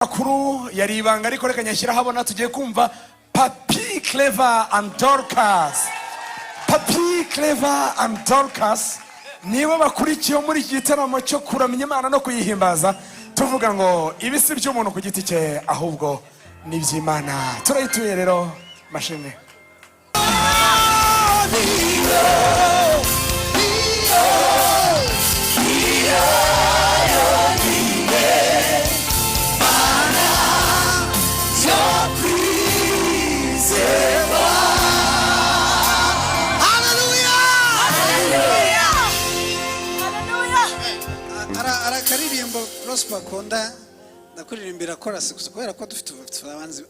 Makuru yari ibanga ariko reka nyashyira habona tugiye kumva Papi Clever and Dorcas. Papi Clever and Dorcas nibo bakurikiye muri iki gitaramo cyo kuramya Imana no kuyihimbaza, tuvuga ngo ibisi by'umuntu ku giti cye ahubwo ni by'Imana. Turayituye rero mashine. Karirimbo Prosper Konda ndakuririmbira chorus kubera ko dufite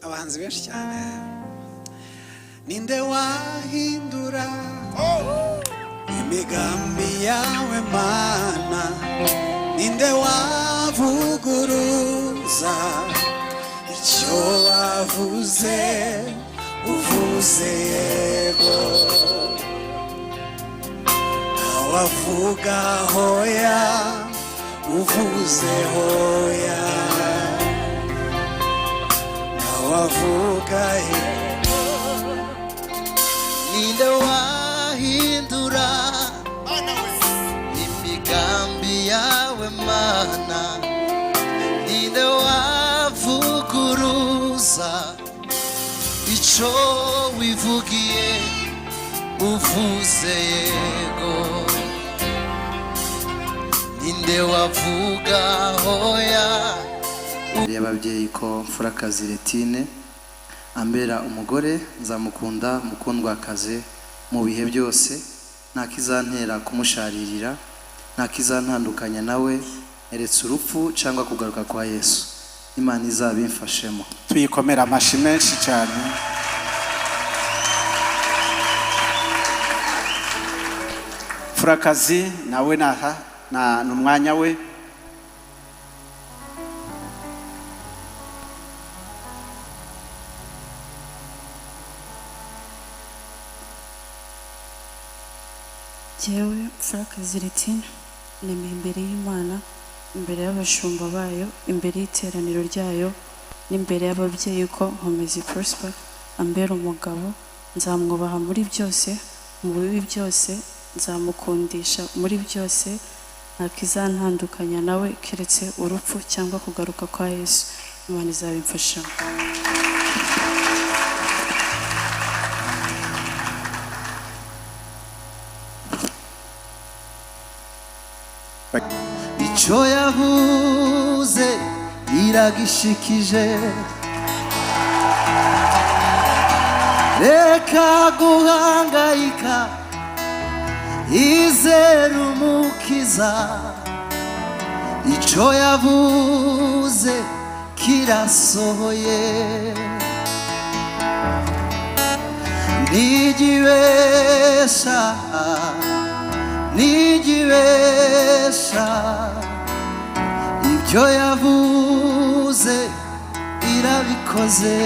abahanzi benshi cyane. Ninde wahindura imigambi yawe Mana, ninde wavuguruza icyo wavuze uvuze yego, wavuga hoya uvuze hoya, nawavuga ninde wahindura imigambi yawe Mana, ninde wavuguruza icyo wivugiye uvuze yego, ninde wavuga hoya. Ababyeyi ko Mfurakazi Retine ambera umugore, nzamukunda mukundwakaze mu bihe byose, ntakizantera kumusharirira, ntakizantandukanya nawe eretse urupfu cyangwa kugaruka kwa Yesu. Imana izabimfashemo. Tuyikomera amashi menshi cyane. Mfurakazi nawe naha na numwanya we. Jewe Mfurakazi Retine nemeye imbere y'Imana, imbere y'abashumba bayo, imbere y'iteraniro ryayo, n'imbere y'ababyeyi ko Nkomezi Prosper ambera umugabo, nzamwubaha muri byose, mu bibi byose nzamukundisha muri byose, ntakizantandukanya nawe keretse urupfu cyangwa kugaruka kwa Yesu. Imana izabimfashamo. Icyo yavuze iragishikije, reka guhangayika, izere umukiza. Icyo yavuze kirasohoye, ntigibesha ntigibesha, ibyo yavuze irabikoze.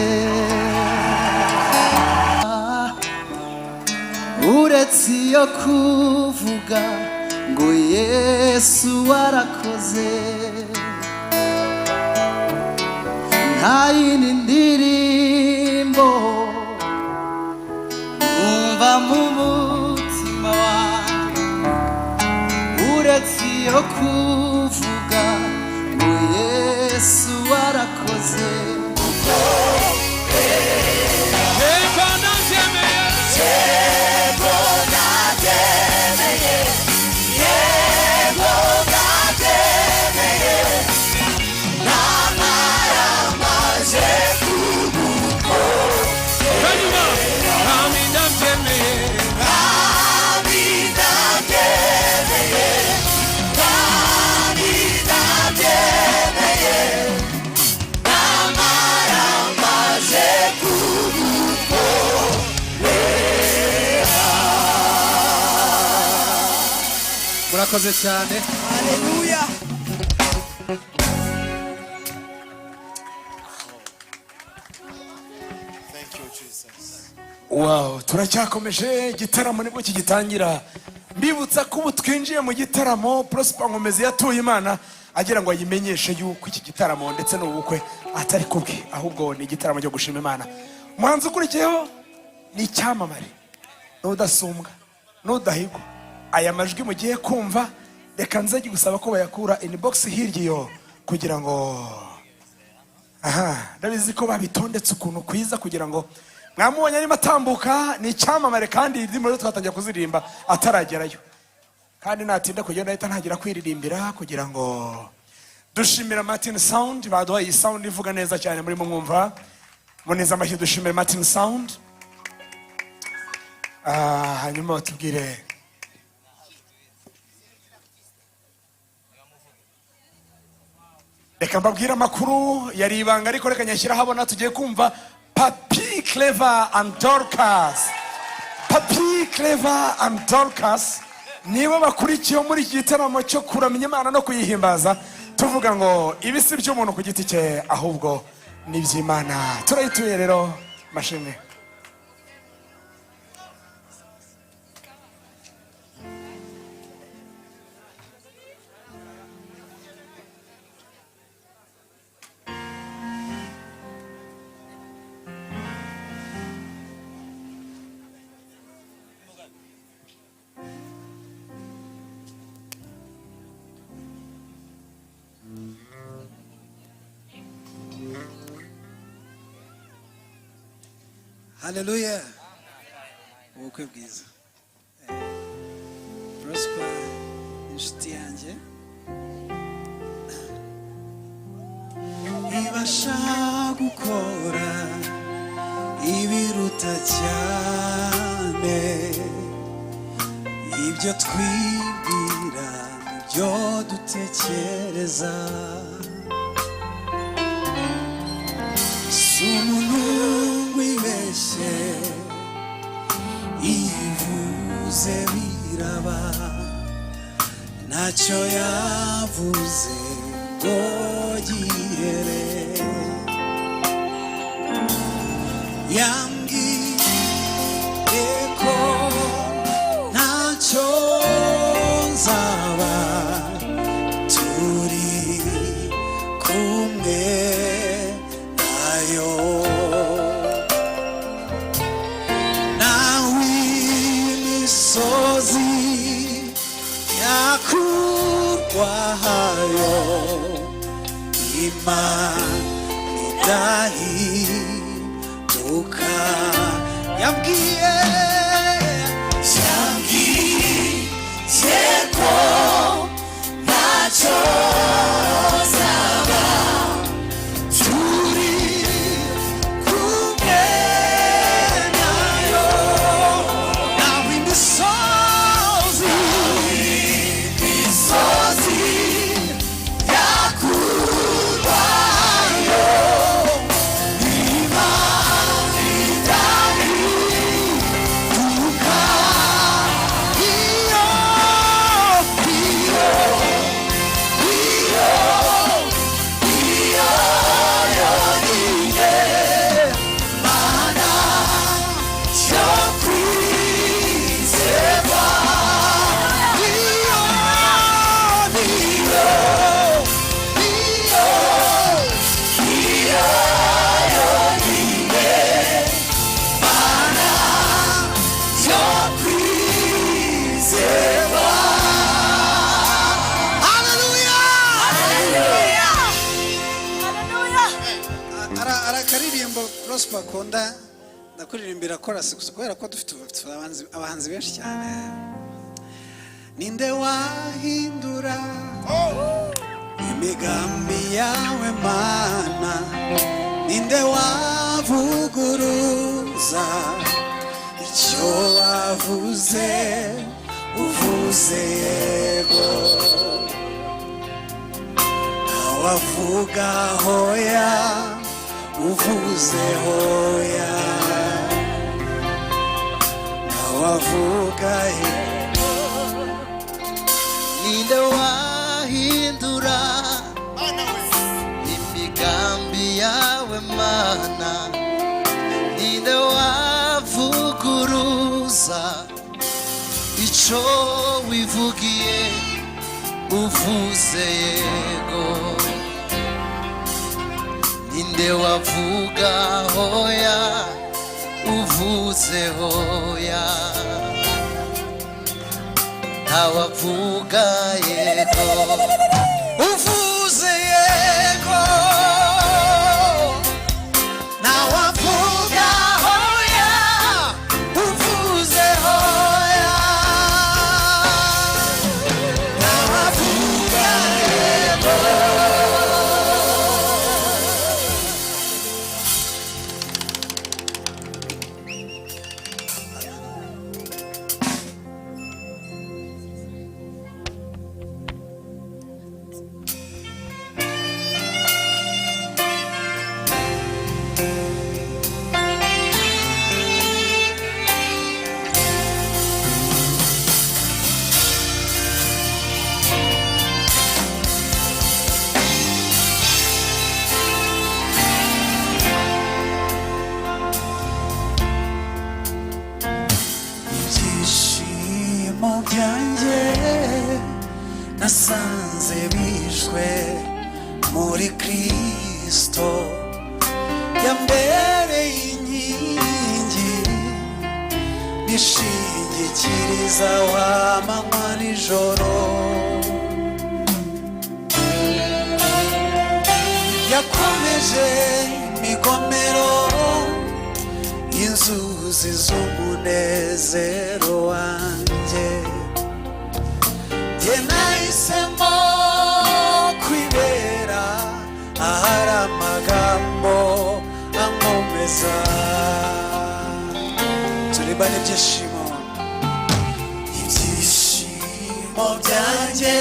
Uretse iyo kuvuga ngo Yesu warakoze, nta yindi ndirimbo umva mu mutima wanjye, uretse iyo kuvuga ngo Yesu warakoze. Murakoze cyane. Haleluya. Thank you Jesus. Wow, turacyakomeje igitaramo nibwo kigitangira. Mbibutsa ko ubu twinjiye mu gitaramo Prosper Nkomezi yatuye Imana agira ngo ayimenyeshe yuko iki gitaramo ndetse n'ubukwe atari kubwe, ahubwo ni igitaramo cyo gushima Imana. Umuhanzi ukurikiyeho ni icyamamare n'udasumbwa n'udahigwa. Aya majwi mugiye kumva, reka nze gusaba ko bayakura inbox hirya iyo, kugira ngo ndabizi ko babitondetse ukuntu kwiza kugira ngo mwamubonye arimo atambuka. Ni icyamamare kandi indirimbo twatangiye kuzirimba ataragerayo, kandi natinda kugenda ahita ntagira kwiririmbira kugira ngo dushimira Martin Sound. Baduhaye iyi sound ivuga neza cyane, muri mwumva muneza amashyi. Dushimire Martin Sound. Hanyuma batubwire reka mbabwire amakuru yari ibanga, ariko reka nyashyira habona. Tugiye kumva Papi Clever and Dorcas. Papi Clever and Dorcas nibo bakurikiye muri iki gitaramo cyo kuramya Imana no kuyihimbaza. Tuvuga ngo ibi si by'umuntu ku giti cye, ahubwo ni iby'Imana. Turayituye rero mashimwe. Haleluya. Ubukwe bwiza. Prosper inshuti yanjye ibasha gukora ibiruta cyane ibyo twibwira n'ibyo dutekereza. Umuntu wibeshye ivuze biraba, ntacyo yavuze ngo gihere. Yambwiye ko ntacyo nzaba turi kumwe. Yakurwayo Imana idahinduka. Yambwiye ko ntacyo zaba turi kumwe nayo. Nawe imisozi yakurwayo Imana idahinduka. Akaririmbo Prosper akunda ndakuririmbira chorus gusa kubera ko dufite abahanzi benshi cyane. Ninde wahindura imigambi yawe Mana, ninde wavuguruza icyo wavuze uvuze yego, ntawavuga hoya uvuze hoya, ntawavuga yego. Ninde wahindura imigambi yawe Mana, ninde wavuguruza icyo wivugiye uvuze yego, ninde wavuga hoya uvuze hoya ntawavuga yego uvuze yego ntawavuga hoya uvuze hoya ntawavuga yego. ibyishimo byanjye nasanze bishwe muri Kristo yambereye inkingi nishingikiriza w'amanywa nijoro yakomeje imigomero inzuzi z'umunezero wanjye jye nahisemo kwibera ahari amagambo ankomeza turirimba n'ibyishimo ibyishimo byanjye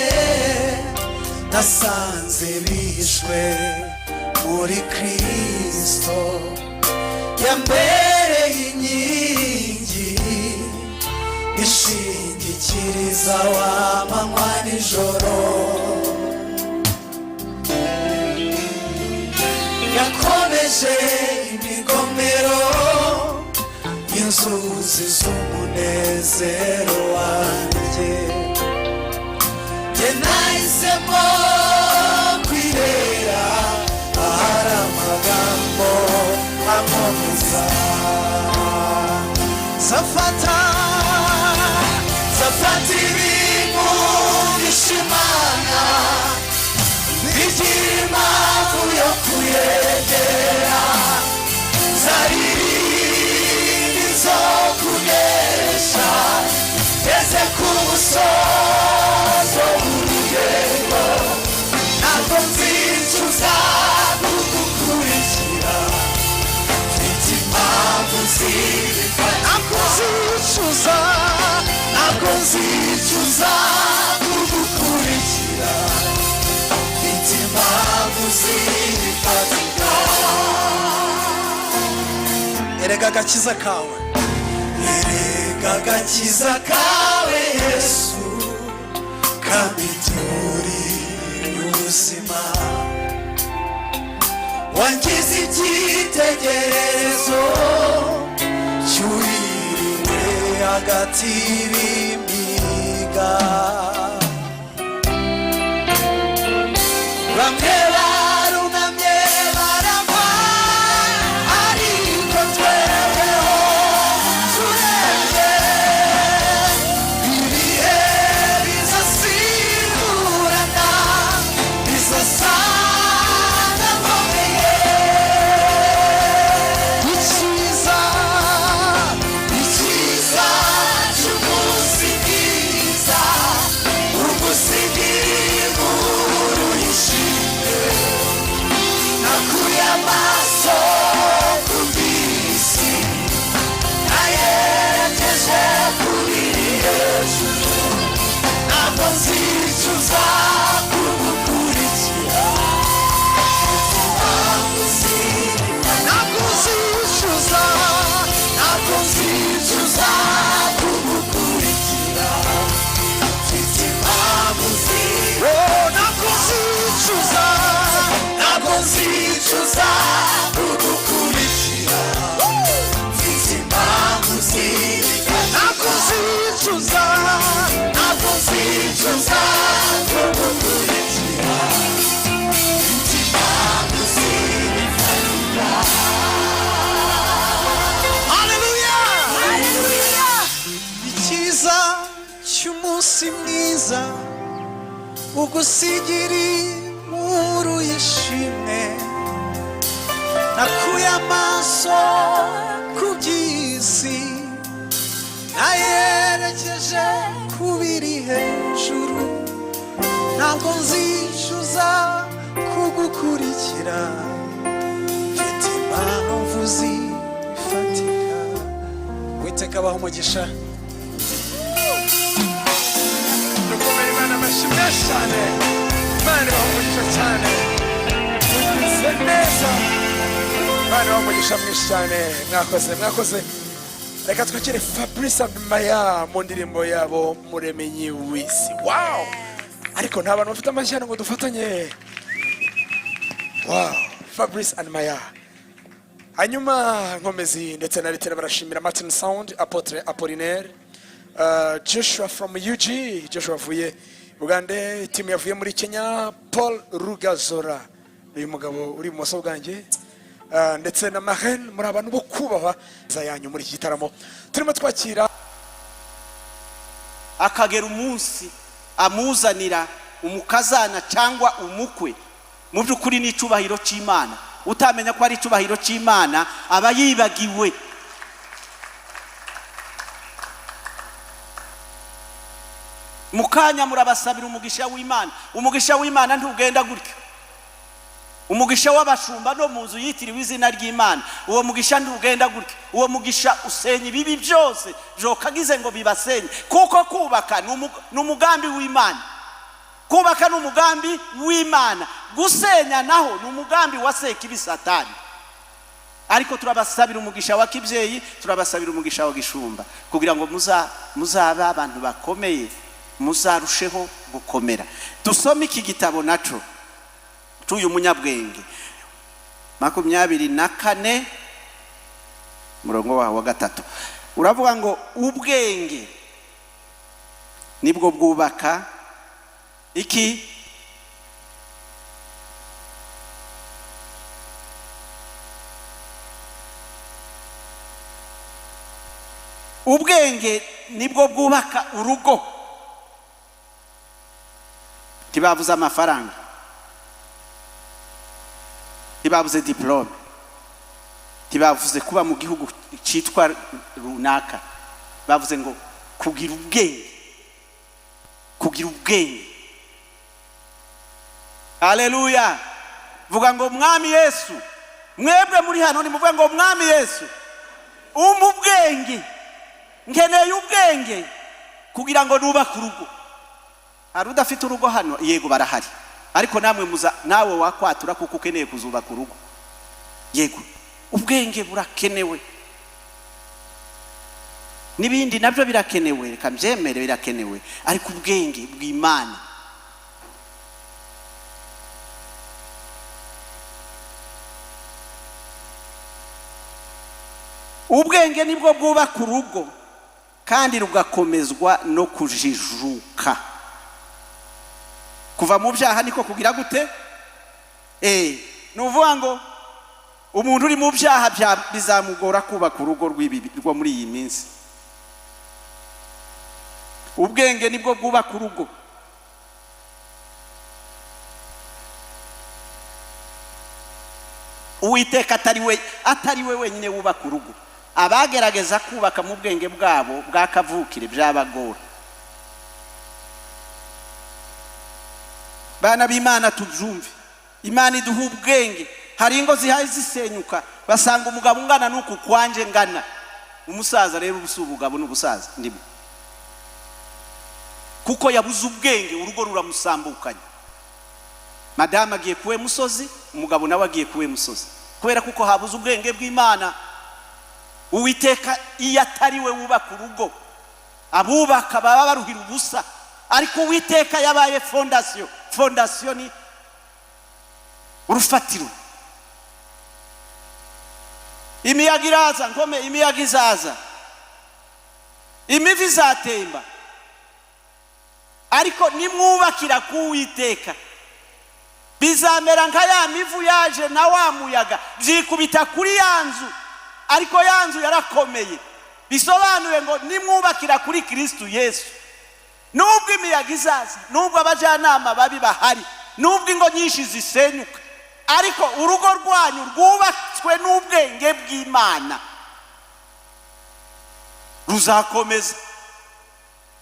nasanze bishwe muri Kristo yambereye inkingi ishingikiriza w'amanywa nijoro yakomeje imigomero inzuzi z'umunezero wanjye jye nahisemo kwibera ahari amagambo ankomeza zafata ibintu bishimana bigira impamvu yo kuyegera zaririmba zo kunesha ngeze ku musozo w'urugendo ntabwo nzicuza kugukurikira mfite impamvu ntabwo nzicuza kugukurikira mfite impamvu zifatika erega agakiza kawe Yesu kamiduri y'ubuzima wangize icyitegererezo cyuhiriwe hagati y'imiga bamwe barunamye barava ariko tweweho turebe ibihe bizasimburana bizasana nkomeye icyiza cy'umunsi bwiza ugusigira inkuru yishimye nakuye amaso ku bisi nayerekeje kuri hejuru ntabwo nzicuza kugukurikira ntabwo nzicuza kugukurikira mfite impamvu ntabwo nzicuza kugukurikira mfite impamvu ntabwo nzicuza kugukurikira mfite impamvu umunsi mwiza ugusigiri inkuru y'ishimwe nakuye amaso ku by'isi nayerekeje ku biri hejuru ntabwo nzicuza kugukurikira mfite impamvu zifatika Uwiteka abaha umugisha dukomere Imana amashyi menshi cyane Imana ibaha umugisha cyane mugize neza Imana ibaha umugisha mwinshi cyane mwakoze reka twakire Fabrice and Maya mu ndirimbo yabo Muremenyi w'isi. Wow, ariko nta bantu bafite amashyi ngo dufatanye. Wow, Fabrice and Maya. Hanyuma Nkomezi ndetse na Litera barashimira Martin Sound, Apotre Apollinaire, Joshua from UG, Joshua vuye Uganda, timu yavuye muri Kenya, Paul Rugazora uyu mugabo uri mu maso bwanjye, ndetse na Marine, muri abantu bo kubahwa zayanyu muri iki gitaramo. Turimo twakira akagera umunsi amuzanira umukazana cyangwa umukwe, mu by'ukuri ni icubahiro cy'Imana. Utamenya ko ari icubahiro cy'Imana aba yibagiwe. Mukanya murabasabira umugisha w'Imana. Umugisha w'Imana ntugenda gutyo. Umugisha w'abashumba no munzu yitiriwe izina ry'Imana, uwo mugisha ntugenda gutyo. Uwo mugisha usenya ibibi byose byokagize ngo bibasenye, kuko kubaka n'umugambi w'Imana. Kubaka n'umugambi w'Imana, gusenya naho n'umugambi wa Sekibi Satani. Ariko turabasabira umugisha wa kibyeyi, turabasabira umugisha wa gishumba, kugira ngo muzaba abantu bakomeye, muzarusheho gukomera. Dusome iki gitabo naco tuyu munyabwenge 24 murongo wa 3 uravuga ngo ubwenge nibwo bwubaka iki? Ubwenge nibwo bwubaka urugo. Tibavuze amafaranga, tibavuze diplome, tibavuze kuba mu gihugu cyitwa runaka. Bavuze ngo kugira ubwenge, kugira ubwenge. Haleluya. Vuga ngo Mwami Yesu, mwebwe muri hano ni muvuga ngo Mwami Yesu ubwenge, nkeneye ubwenge kugira ngo nubake urugo. Hari udafite urugo hano? Yego barahari, ariko namwe nawe wakwatura kuko ukeneye kuzubaka urugo. Yego, ubwenge burakenewe, nibindi nabyo birakenewe, reka mbyemere birakenewe, ariko ubwenge bw'Imana. Ubwenge nibwo bwubaka urugo kandi rugakomezwa no kujijuka. Kuva mu byaha niko kugira gute? Nuvuga ngo umuntu uri mu byaha bizamugora kubaka urugo rwo muri iyi minsi. Ubwenge nibwo bwubaka urugo. Uwiteka atari we wenyine wubaka urugo. Abagerageza kubaka mu bwenge bwabo bwakavukire byabagora. Bana b'Imana tubyumve, Imana iduha ubwenge. Hari ingo zihaye zisenyuka, basanga umugabo ungana nuko kwanje ngana. Umusaza rero ubusubugabo n'ubusaza ndimo, kuko yabuze ubwenge, urugo ruramusambukanye. Madame agiye kuwe musozi, umugabo nawe agiye kuwe musozi, kubera kuko habuze ubwenge bw'Imana. Uwiteka iyo atari we wubaka urugo, abubaka baba baruhira ubusa. Ariko Uwiteka yabaye fondasiyo ni urufatiro. Imiyaga iraza, nkome imiyaga izaza, imivi izatemba, ariko nimwubakira ku Uwiteka bizamera nka ya mivu yaje na wa muyaga, byikubita kuri yanzu, ariko yanzu yarakomeye. Bisobanuye ngo nimwubakira kuri Kristo Yesu nubwo imiyaga izaza, nubwo abajyanama babi bahari, nubwo ingo nyinshi zisenyuka, ariko urugo rwanyu rwubatswe n'ubwenge bw'Imana ruzakomeza,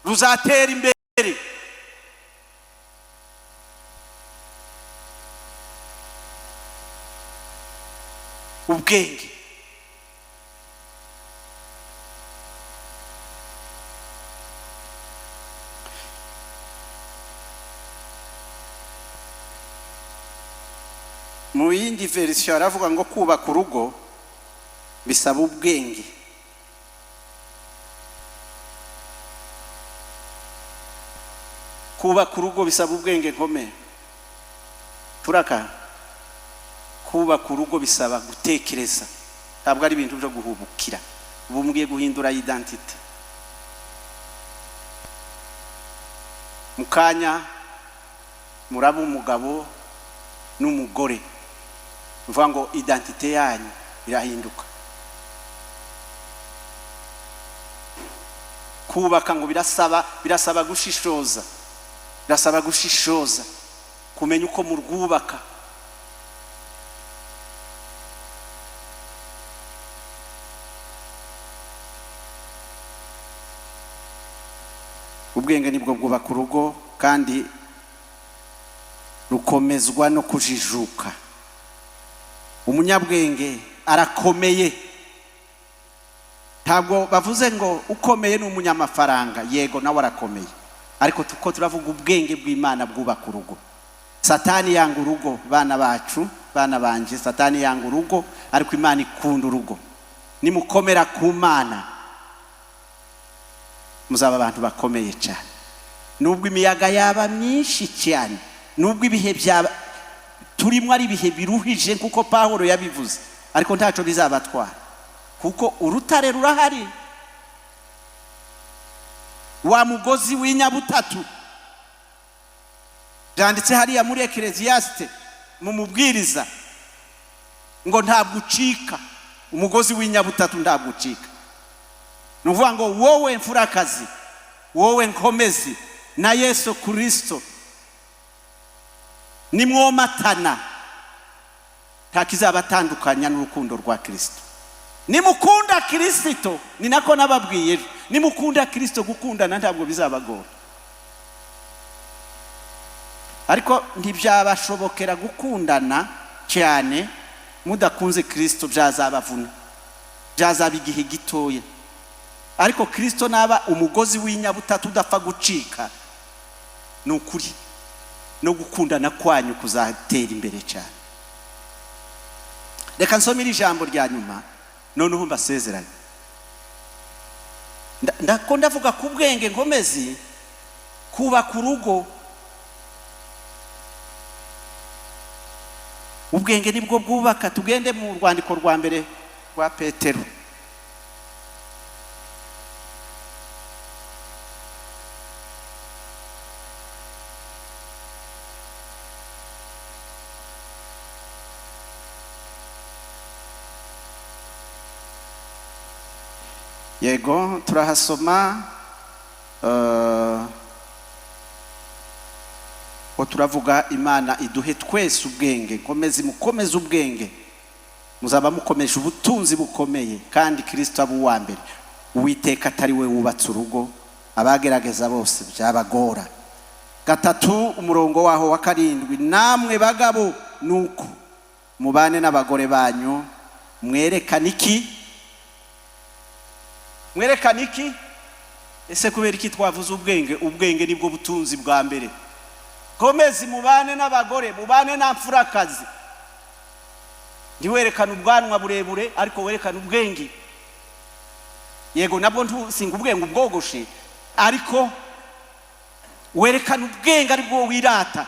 ruzatera imbere. Ubwenge mu yindi verisiyo aravuga ngo kubaka urugo bisaba ubwenge. Kubaka urugo bisaba ubwenge nkomeye. Turaka kubaka urugo bisaba gutekereza, ntabwo ari ibintu byo guhubukira. Ubu mugiye guhindura identity. Mukanya muraba umugabo n'umugore, uvuga ngo identite yanyu irahinduka. Kubaka ngo birasaba gushishoza, birasaba gushishoza, kumenya uko murwubaka. Ubwenge nibwo bwubaka urugo, kandi rukomezwa no kujijuka. Umunyabwenge arakomeye. Ntabwo bavuze ngo ukomeye ni umunyamafaranga, yego nawe arakomeye, ariko tuko turavuga ubwenge bw'Imana bwubaka urugo. Satani yanga urugo, bana bacu, bana banje, Satani yanga urugo, ariko Imana ikunda urugo. Nimukomera ku Mana muzaba abantu bakomeye cyane. Nubwo imiyaga yaba myinshi cyane, nubwo ibihe byaba turimo ari ibihe biruhije kuko Pawulo yabivuze, ariko ntaco bizabatwara kuko urutare rurahari. Wa mugozi w'inyabutatu byanditse hariya muri Ecclesiastes mu mubwiriza ngo ntabwo ucika. Umugozi w'inyabutatu ntabwo ucika. Nuvuga ngo wowe mfurakazi, wowe nkomezi na Yesu Kristo nimwomatana, nta kizabatandukanya n'urukundo rwa Kristo. Nimukunda Kristo, ni nako nababwiye, nimukunda Kristo gukundana ntabwo bizabagora. Ariko ntibyabashobokera gukundana cyane mudakunze Kristo, byazabavuna, byazaba igihe gitoya. Ariko Kristo naba umugozi w'inyabutatu udapfa gucika, ni ukuri no gukundana kwanyu kuzatera imbere cyane. Reka nsomere ijambo rya nyuma noneho mbasezeranye. Ndavuga ku bwenge nkomezi, kubaka urugo. Ubwenge nibwo bwubaka. Tugende mu rwandiko rwa mbere rwa Petero. Yego turahasoma ko turavuga Imana iduhe twese ubwenge. Mukomeze ubwenge, muzaba mukomeje ubutunzi bukomeye, kandi Kristo aba uwa mbere. Uwiteka atari we wubatse urugo, abagerageza bose byabagora. 3 umurongo waho wa 7, namwe bagabo nuko mubane n'abagore banyu mwerekana iki? Mwerekana iki? Ese kubera iki twavuze ubwenge? Ubwenge nibwo butunzi bwa mbere. Komezi mubane n'abagore, mubane na mfurakazi. Ndiwerekana ubwanwa burebure, ariko werekana ubwenge. Yego nabwo singa ubwenge ubwogoshe, ariko werekana ubwenge aribwo wirata,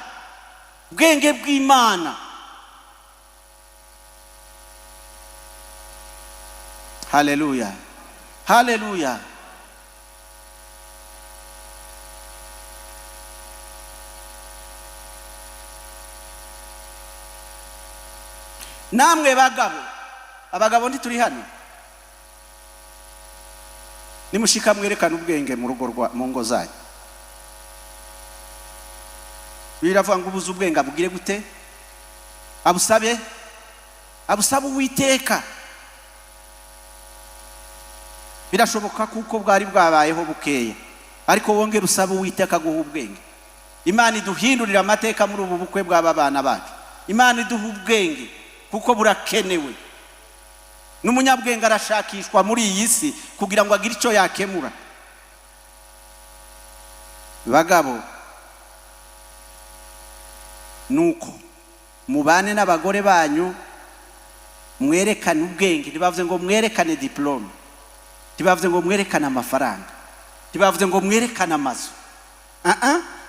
ubwenge bw'Imana. Haleluya, haleluya. Namwe bagabo, abagabo ndi turi hano, nimushika mwerekana ubwenge mu rugo rwa mu ngo zanyu. biravuga ngo ubuze ubwenge abugire gute? Abusabe Uwiteka. Birashoboka kuko bwari bwabayeho bukeya, ariko wongera usaba Uwiteka guha ubwenge. Imana iduhindurira amateka muri ubu bukwe bw'aba bana bacu. Imana iduha ubwenge kuko burakenewe. N'umunyabwenge arashakishwa muri iyi si kugira ngo agire icyo yakemura. Bagabo, nuko mubane n'abagore banyu mwerekane ubwenge. Ntibavuze ngo mwerekane diplome, ntibavuze ngo mwerekane amafaranga, ntibavuze ngo mwerekane amazu.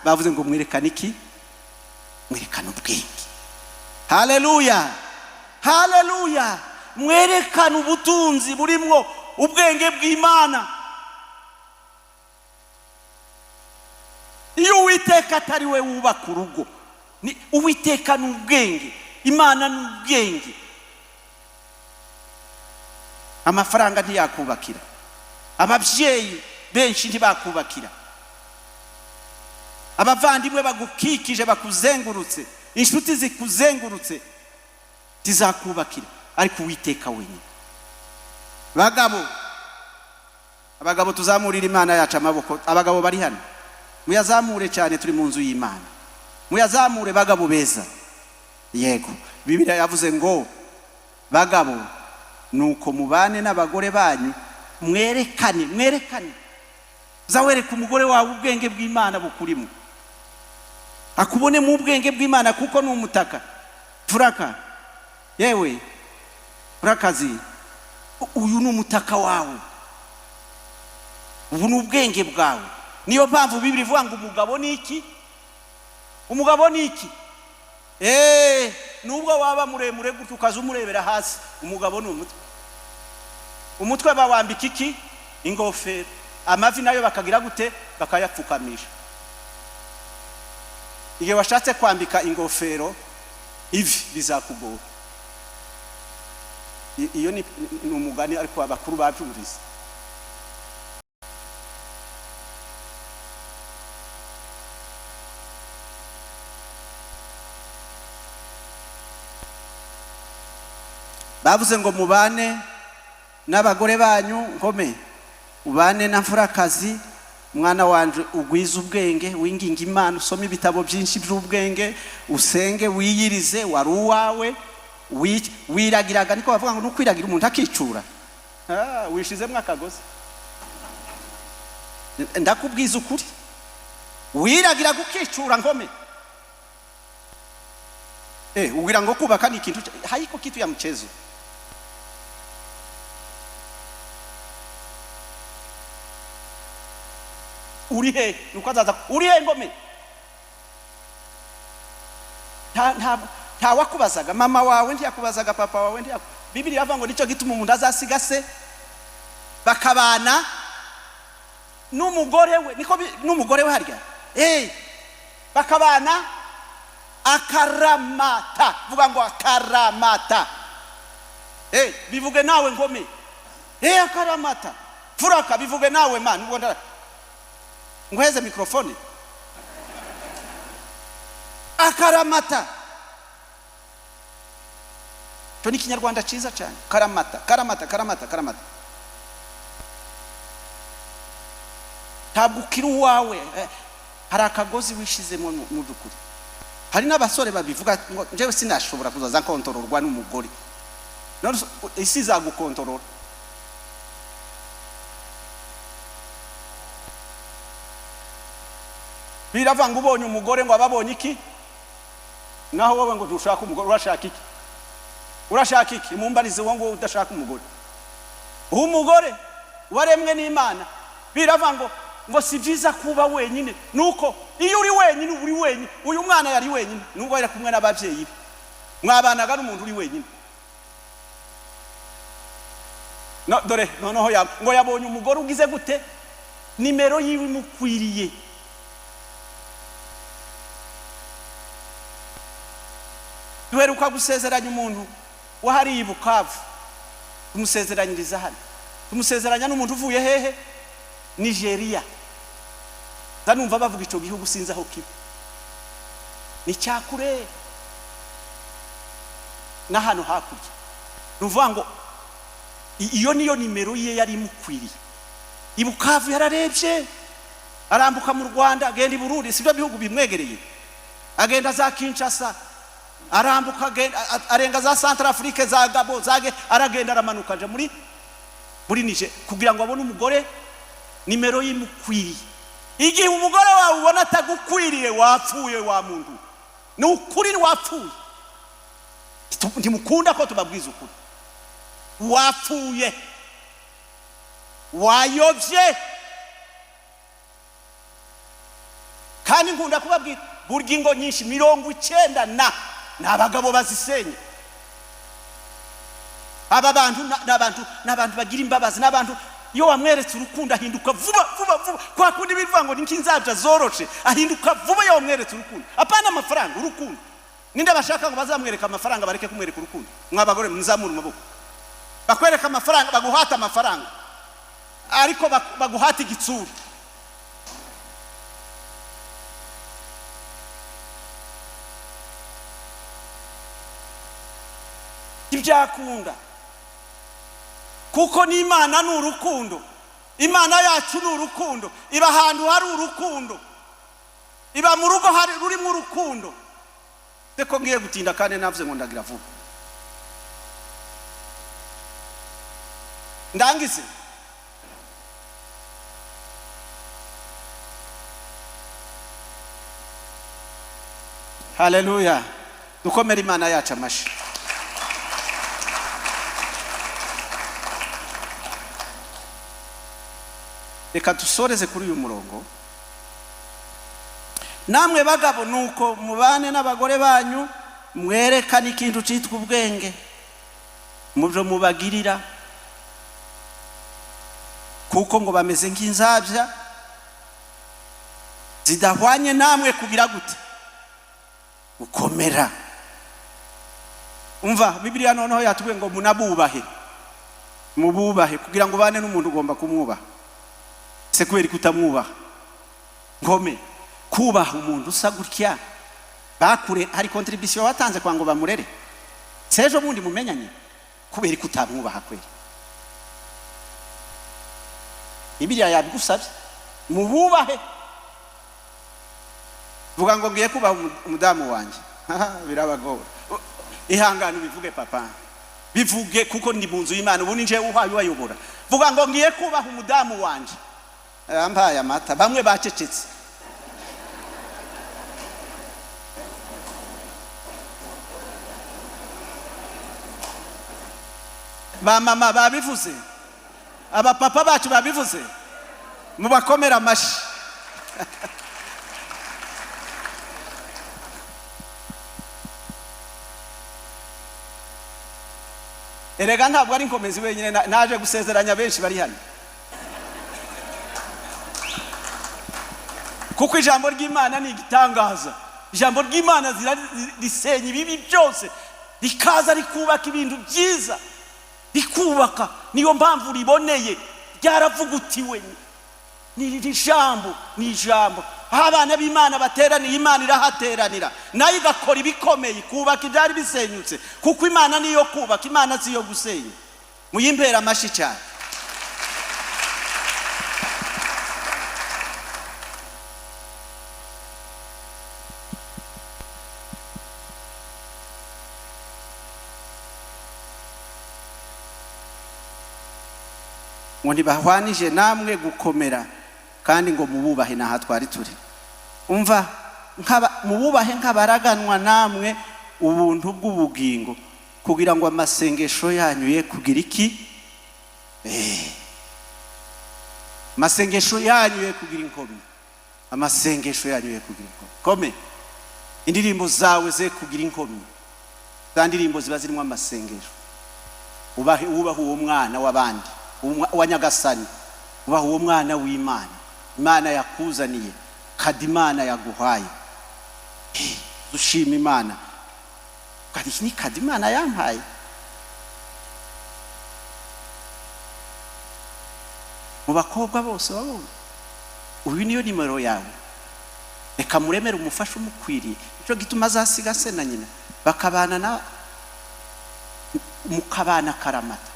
Bavuze ngo mwerekane iki? Mwerekane ubwenge. Haleluya, haleluya. Mwerekane ubutunzi burimwo ubwenge bw'Imana. Iyo Uwiteka atari we wubaka urugo, ni Uwiteka n'ubwenge, Imana n'ubwenge. Amafaranga ntiyakubakira, ababyeyi benshi ntibakubakira, abavandimwe bagukikije bakuzengurutse, inshuti zikuzengurutse tizakubakira, ariko Uwiteka wenyine. Abagabo tuzamurira Imana yacu amaboko. Abagabo bari hano muyazamure cyane, turi mu nzu y'Imana. Muyazamure bagabo beza. Yego, Bibiliya yavuze ngo bagabo nuko mubane n'abagore banyu mwerekane. Zawereka umugore wawe ubwenge bw'Imana bukurimo, akubone mu ubwenge bw'Imana kuko ni umutaka. Furaka, yewe Furakazi, uyu ni umutaka wawe, ubu ni ubwenge bwawe. Niyo mpamvu Bibiliya ivuga ngo umugabo ni iki? Umugabo ni iki? Nubwo waba muremure gutyo ukaza umurebera hasi, umugabo ni umutwe. Umutwe bawambika iki? Ingofero. Amavi nayo bakagira gute? Bakayapfukamisha. Igihe washatse kwambika ingofero ivi bizakugora. Iyo ni umugani ariko abakuru babyumvise. Bavuze ngo mubane n'abagore banyu nkome, ubane na Mfurakazi. Mwana wanje ugwiza ubwenge, winginga Imana, usome ibitabo byinshi by'ubwenge, usenge, wiyirize, wari uwawe, wiragiraga. Niko bavuga ngo nukwiragira umuntu akicura. Wishizemwe akagozi. Ndakubwiza ukuri, wiragira gukicura nkome. Ugira ngo kubaka ni ikintu haiko kitu ya mchezo. Urihe nukazaza urihe ngome? Nta wakubazaga, mama wawe ntiyakubazaga, papa wawe ntiyakubazaga. Bibiliya yavuga ngo nicyo gituma umuntu azasiga se bakabana n'umugore we. Niko n'umugore we harya bakabana akaramata. Vuga ngo akaramata. Bivuge nawe ngome. Akaramata. Furaka, bivuge nawe man. Ngweze mikrofoni. Akaramata. Cyo ni Kinyarwanda cyiza cyane. Karamata. Ntabwo ukiri uwawe. Hari akagozi wishizemo mu byukuri. Hari n'abasore babivuga ngo njyewe sinashobora kuzaza kontororwa n'umugore. None isi zagukontorora. Biravuga ngo ubonye umugore ngo ababonye iki? Naho wowe ngo dushaka umugore, urashaka iki? Urashaka iki? Mumbarize ngo udashaka umugore. Umugore waremwe n'Imana. Biravuga ngo si byiza kuba wenyine. Nuko iyo uri wenyine uri wenyine. Uyu mwana yari wenyine nubwo yari kumwe n'ababyeyi be. Mwabanaga n'umuntu uri wenyine. No dore noneho ngo yabonye umugore ugize gute? Nimero yiwe mukwiriye. Duheruka gusezeranya umuntu wahari i Bukavu. Tumusezeranyiriza hano. Tumusezeranya n'umuntu uvuye hehe? Nigeria. Zanumva bavuga ico gihugu sinzi aho kiba. ni cyakure na hano hakurya. Nuvuga ngo iyo niyo nimero ye yari imukwiriye. I Bukavu yararebye arambuka mu Rwanda agenda i Burundi, sibyo bihugu bimwegereye, agenda za Kinshasa, arambuka arenga za Centrafrique, za Gabon, aragenda aramanuka aje muri Niger kugira ngo abone umugore nimero yimukwiriye. Igihe umugore wawe ubona atagukwiriye wapfuye wa muntu, ni ukuri wapfuye. Ntimukunda ko tubabwiza ukuri, wapfuye, wayobye. Kandi nkunda kubabwira burya ingo nyinshi 90 n'abagabo bazisenya. Aba bantu n'abantu bagira imbabazi, n'abantu iyo wamweretse urukundo ahinduka vuba. Kwa kundi bivuga ngo ninkinzabya zoroshe, ahinduka vuba iyo wamweretse urukundo. Apana amafaranga, urukundo. Ninde bashaka ngo bazamwereka amafaranga bareke kumwereka urukundo? Mwabagore muzamura amaboko. Bakwereka amafaranga, baguhata amafaranga, ariko baguhata igitsuru. Ibyakunda kuko ni Imana ni urukundo. Imana yacu ni urukundo. Iba ahantu hari urukundo, iba mu rugo hari rurimo urukundo. Seko ngiye gutinda kandi navuze ngo ndagira vuba. Ndangize haleluya. Dukomere Imana yacu amashi. Reka dusoreze kuri uyu murongo. Namwe bagabo nuko mubane n'abagore banyu, mwerekane ikintu cyitwa ubwenge mubyo mubagirira, kuko ngo bameze nk'inzabya zidahwanye namwe kugira gute gukomera. Umva Bibiliya noneho yatubwiye ngo munabubahe, mububahe. Kugira ngo bane n'umuntu ugomba kumwubaha. Se kweri kutamwubaha ngome kubaha umuntu usa gutya bakure hari contribution watanze kwa ngo bamurere, sejo bundi mumenyanye kubera kutamwubaha kweri. Bibiliya yabigusabye mububahe. Vuga ngo ngiye kubaha umudamu wanje, birabagora. Ihangane bivuge papa, bivuge kuko ndi munzu y'Imana, ubu ninje uhaye wayobora. Vuga ngo ngiye kubaha umudamu wanje. Ampaye amata, bamwe bacecetse. Ba mama babivuze, aba papa bacu babivuze, mubakomera amashi. Erega ntabwo ari inkomezi wenyine, naje gusezeranya benshi bari hano. Kuko ijambo ry'Imana ni igitangaza. Ijambo ry'Imana risenya ibibi byose, rikaza rikubaka ibintu byiza, rikubaka. Niyo mpamvu riboneye, ryaravugutiwe. Ni ijambo. Aho abana b'Imana bateraniye, Imana irahateranira, nayo igakora ibikomeye, kubaka ibyari bisenyutse. Kuko Imana niyo kubaka, Imana siyo gusenya. Muyimbera amashi cyane. Ngo ntibahwanije namwe gukomera, kandi ngo mububahe naha twari turi. Umva mububahe nk'abaraganwa namwe ubuntu bw'ubugingo, kugira ngo amasengesho yanyu ye kugira iki? Amasengesho yanyu ye kugira inkomyi. Amasengesho yanyu ye kugira inkomyi. Kome indirimbo zawe ze kugira inkomyi. Za ndirimbo ziba zirimo amasengesho. Ubahe uwo mwana w'abandi, wa Nyagasani. Ubahe uwo mwana w'Imana, Imana yakuzaniye, kandi Imana yaguhaye. Dushima Imana, kandi ni kandi Imana yampaye. Mu bakobwa bose wabona, uyu niyo nimero yawe. reka muremere umufasha umukwiriye. Nicyo gituma azasiga se na nyina bakabana na mukabana karamata,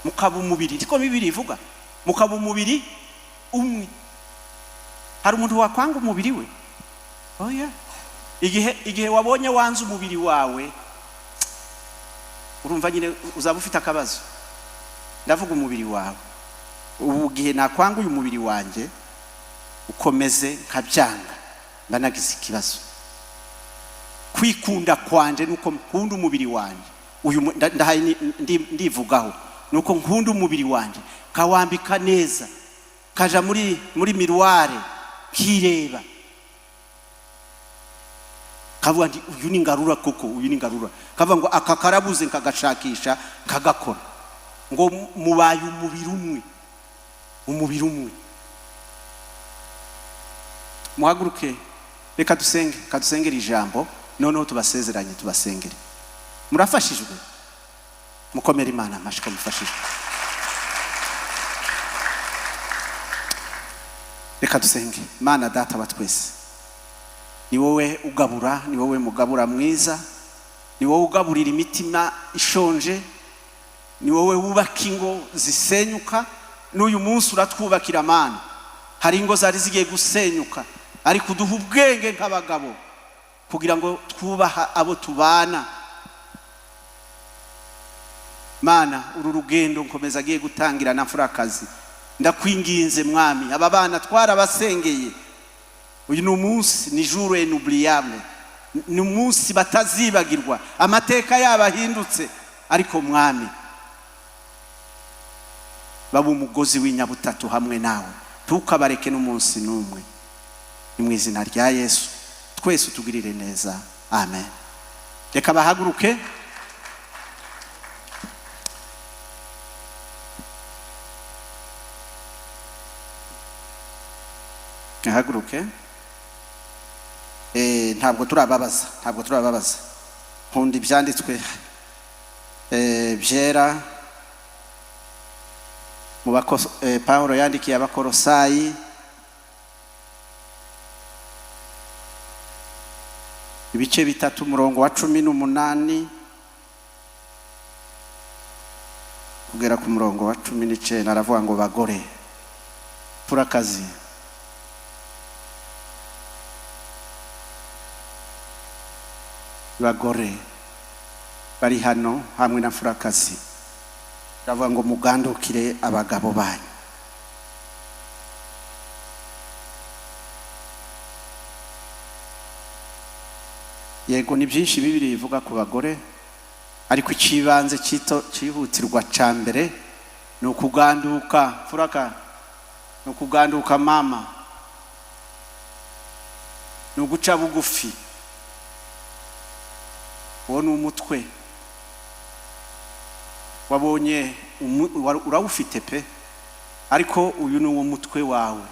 mukaba umubiri. Niko Bibiri ivuga, mukaba umubiri umwe. Hari umuntu wakwanga umubiri we? Oya. Igihe wabonye wanze umubiri wawe, urumva nyine uzaba ufite akabazo. Ndavuga umubiri wawe. Ubu gihe nakwanga uyu mubiri wanjye ukomeze nkabyanga, ndanagize ikibazo. Kwikunda kwanje nuko nkunda umubiri wanjye. Uyu ndahaye ndivugaho nuko nkunda umubiri wanjye, kawambika neza, kaja muri miruare kireba, kavuga ndi uyu ni ngarura koko, uyu ni ngarura. Kavuga ngo akakarabuze nkagashakisha kagakora, ngo mubaye umubiri umwe. Muhaguruke, reka dusengere ijambo, noneho tubasezeranye tubasengere. Murafashijwe? Mukomere Imana amashyi ko mufashijwe. Reka dusenge. Mana Data wa twese, ni wowe ugabura, ni wowe mugabura mwiza, ni wowe ugaburira imitima ishonje, ni wowe wubaka ingo zisenyuka. N'uyu munsi uratwubakira Mana. Hari ingo zari zigiye gusenyuka, ariko uduha ubwenge nk'abagabo kugira ngo twubaha abo tubana. Mana, uru rugendo nkomeza agiye gutangira na Mfurakazi, ndakwinginze Mwami, aba bana twarabasengeye. Uyu ni umunsi, ni jour inoubliable, ni umunsi batazibagirwa, amateka yabo ahindutse. Ariko Mwami, baba umugozi w'inyabutatu hamwe nawe, tukabareke n'umunsi n'umwe. Ni mu izina rya Yesu twese utugirire neza, amen. Reka bahaguruke. Haguruke. Ntabwo turababaza. Nkunda ibyanditswe byera mu Pawulo yandikiye Abakolosayi, ibice 3 umurongo wa 18 kugera ku murongo wa 19. Aravuga ngo bagore, Mfurakazi, bagore bari hano hamwe na Mfurakazi, aravuga ngo mugandukire abagabo banyu. Yego ni byinshi Bibiri ivuga ku bagore, ariko ikibanze cyihutirwa ca mbere ni ukuganduka. Mfuraka, ni ukuganduka mama, ni uguca bugufi. Uwo ni umutwe wabonye, urawufite pe, ariko uyu ni uwo mutwe wawe.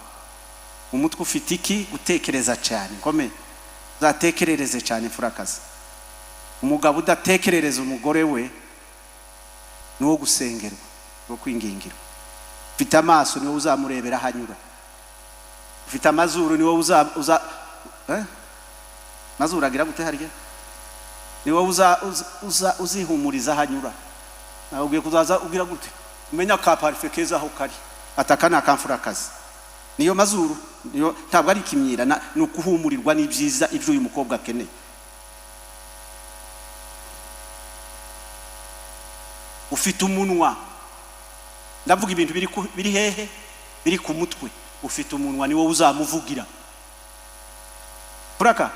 Umutwe ufite iki? Gutekereza cyane. Kome uzatekerereze cyane Mfurakazi. Umugabo udatekerereza umugore we ni wo gusengerwa, wo kwingingirwa. Ufite amaso ni wo uzamurebera hanyura. Ufite amazuru ni wo mazuru agira gute harya? Ni wo uzihumuriza hanyura. Ugiye kuzaza ugira gute? Umenya ka parfait keza aho kari. Atakana ka Mfurakazi. Niyo mazuru, niyo ntabwo ari kimyira, ni ukuhumurirwa n'ibyiza ibyo uyu mukobwa akeneye. Ufite umunwa, ndavuga ibintu biri hehe? Biri ku mutwe. Ufite umunwa, ni wo uzamuvugira. Mfuraka,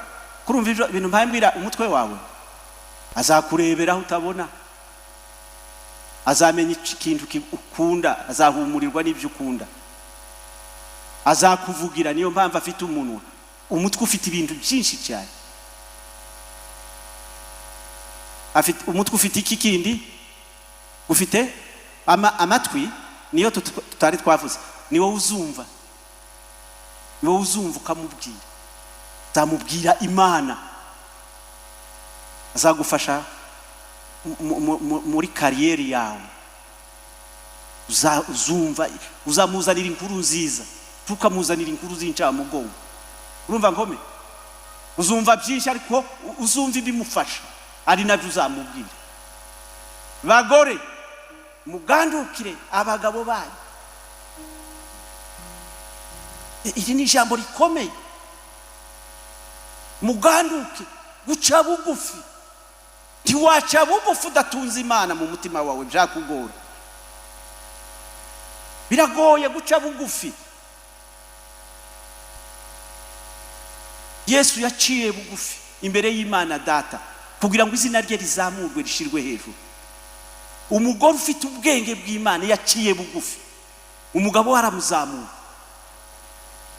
kurumva ibintu mpambira umutwe wawe, azakurebera aho utabona, azamenya ikintu ukunda, azahumurirwa n'ibyo ukunda, azakuvugira. Niyo mpamvu afite umunwa. Umutwe ufite ibintu byinshi cyane. Umutwe ufite iki kindi? Ufite amatwi, niyo tutari twavuze. Ni wowe uzumva, ni wowe uzumva ukamubwira. Azamubwira Imana, azagufasha muri kariyeri yawe. Uzumva, uzamuzanira inkuru nziza, tukamuzanira inkuru z'incamugongo. Urumva ngome? uzumva byinshi ariko uzumva ibimufasha ari nabyo uzamubwira. Bagore mugandukire abagabo banyu. Iri ni ijambo rikomeye. Muganduke, guca bugufi. Ntiwaca bugufi udatunze Imana mu mutima wawe, byakugora. Biragoye guca bugufi. Yesu yaciye bugufi imbere y'Imana Data kugira ngo izina rye rizamurwe rishirwe hejuru. Umugore ufite ubwenge bw'Imana yaciye bugufi, umugabo aramuzamura,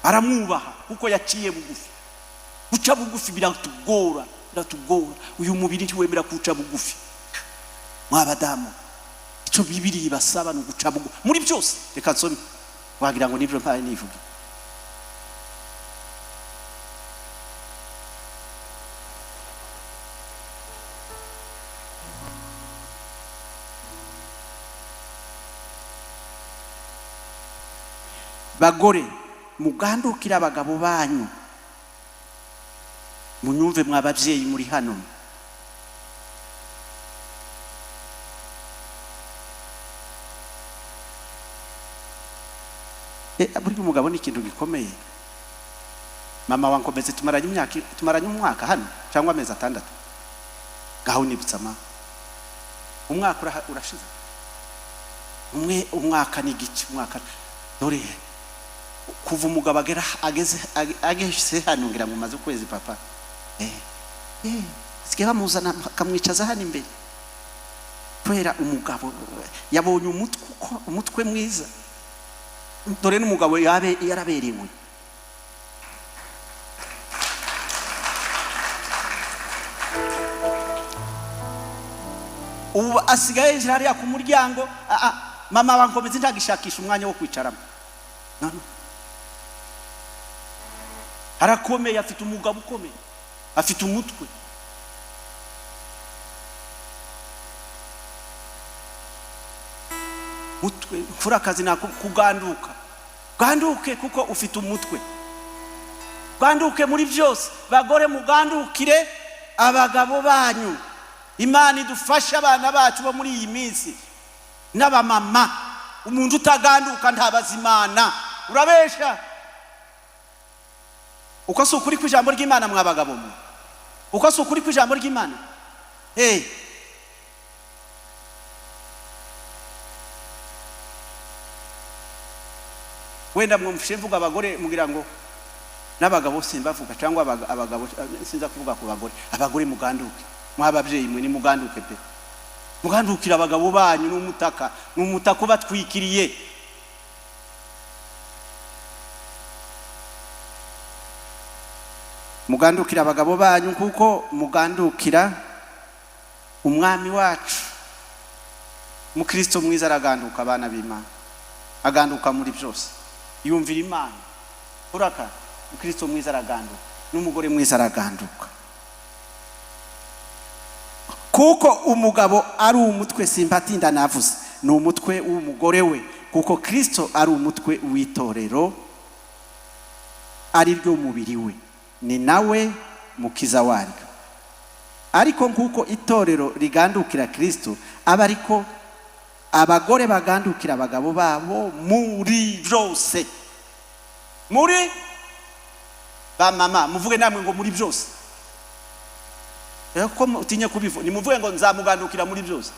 aramwubaha kuko yaciye bugufi. Guca bugufi biratugora. Uyu mubiri ntiwemera kuca bugufi. Mwabadamu, icyo Bibiliya ibasaba no guca bugufi muri byose. Reka nsome wagira ngo nibyo mpaye nivuga. Bagore mugandukira abagabo banyu. Munyumve mwabavyeyi muri hano. Buri umugabo ni ikintu gikomeye. Mama wankomeze tumaranye umwaka hano cyangwa amezi 6. Gaho nibutsa ma. Umwaka urashize. Umwaka ni gici umwaka. Dore kuva umugabo ageze hano ngira ngo maze ukwezi papa. Sikeba muzana kamwicaza hano imbere. Kwera umugabo yabonye umutwe mwiza. Dore n'umugabo yaraberewe. Ubu asigaye hariya ku muryango. Mama wankomeze ndagishakisha umwanya wo kwicaramo. No. Harakomeye, afite umugabo ukomeye, afite umutwe. Mfurakazi nako kuganduka. Ganduke kuko ufite umutwe. Ganduke muri byose. Bagore mugandukire abagabo banyu. Imana idufasha abana bacu bo muri iyi minsi. N'abamama, umuntu utaganduka ntabaza Imana. Urabesha. Uko si ukuri kw'ijambo ry'Imana mwabagabo mwe. Uko si ukuri kw'ijambo ry'Imana. Wenda mwumfishe mvuga abagore mugira ngo n'abagabo simbavuga cyangwa abagabo sinza kuvuga ku bagore. Abagore muganduke. Mwabavyeyi mwe ni muganduke pe. Mugandukira abagabo banyu n'umutaka batwikiriye. Mugandukira abagabo banyu kuko mugandukira umwami wacu. Mukristo mwiza araganduka abana b'Imana. Aganduka muri byose. Yumvira Imana. Uraka Mukristo mwiza araganduka. N'umugore mwiza araganduka. Kuko umugabo ari umutwe simpatinda navuze. Ni umutwe w'umugore we. Kuko Kristo ari umutwe w'itorero. Ari ryo mubiri we. Ni nawe mukiza waryo. Ariko nkuko itorero rigandukira Kristo, abariko abagore bagandukira abagabo babo muri byose. Muri ba mama muvuge namwe ngo muri byose. Ko utinya kubivuga ni muvuge ngo nzamugandukira muri byose.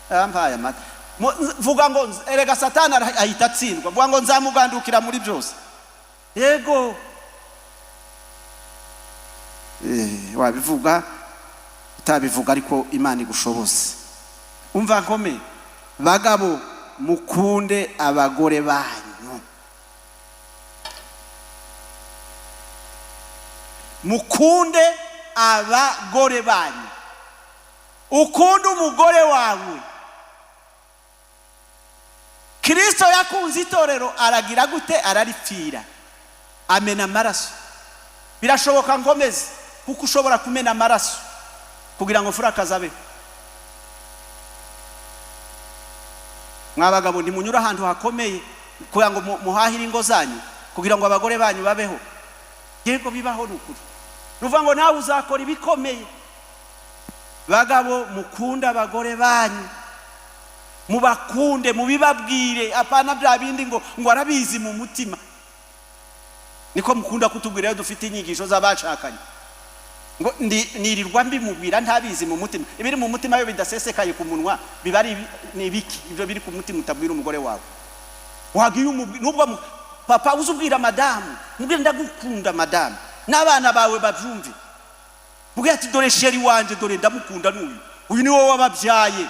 Ampaye amata. Vuga ngo erega Satani ahita atsindwa. Vuga ngo nzamugandukira muri byose. Yego. Wabivuga utabivuga ariko Imana igushoboze. Umva nkome. Bagabo mukunde abagore banyu. Mukunde abagore banyu. Ukunde umugore wawe. Kristo yakunze itorero aragira gute? Araripfira. Amena amaraso. Birashoboka ngomeze kuko ushobora kumena amaraso kugira ngo Furakazi abe. Mwabagabo ndi munyura ahantu hakomeye kugira ngo muhahire ingo zanyu kugira ngo abagore banyu babeho. Yego bibaho n'ukuri. nuvuga ngo nawe uzakora ibikomeye. Bagabo mukunda abagore banyu, mubakunde, mubibabwire, apana bya bindi ngo arabizi mu mutima. Niko mukunda kutubwira dufite inyigisho z'abashakanye ngo nirirwa mbimubwira ntabizi mu mutima. Ibiri mu mutima yo bidasesekaye ku munwa bibari nibiki? Ibyo biri ku mutima utabwira umugore wawe. Wagiye nubwo papa uzubwira madamu, mubwira ndagukunda madamu, n'abana bawe bavyumve. Mubwira ati dore sheri wanje, dore ndamukunda n'uyu, uyu ni wowe wababyaye.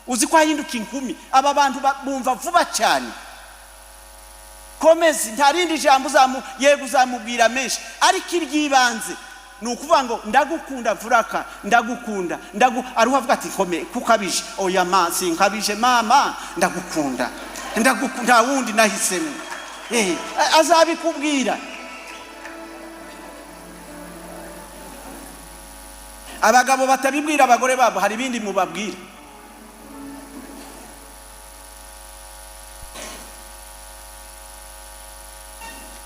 Uzi ko ahinduka inkumi. Aba bantu bumva vuba cyane. Komezi ntarindi jambo yego uzamubwira menshi, ariko iryibanze ni ukuvuga ngo ndagukunda Furaka, ndagukunda aruha avuga ati kome kukabije. Oya masi nkabije mama, ndagukunda wundi nahisemo. Azabikubwira. Abagabo batabibwira abagore babo hari ibindi mubabwira.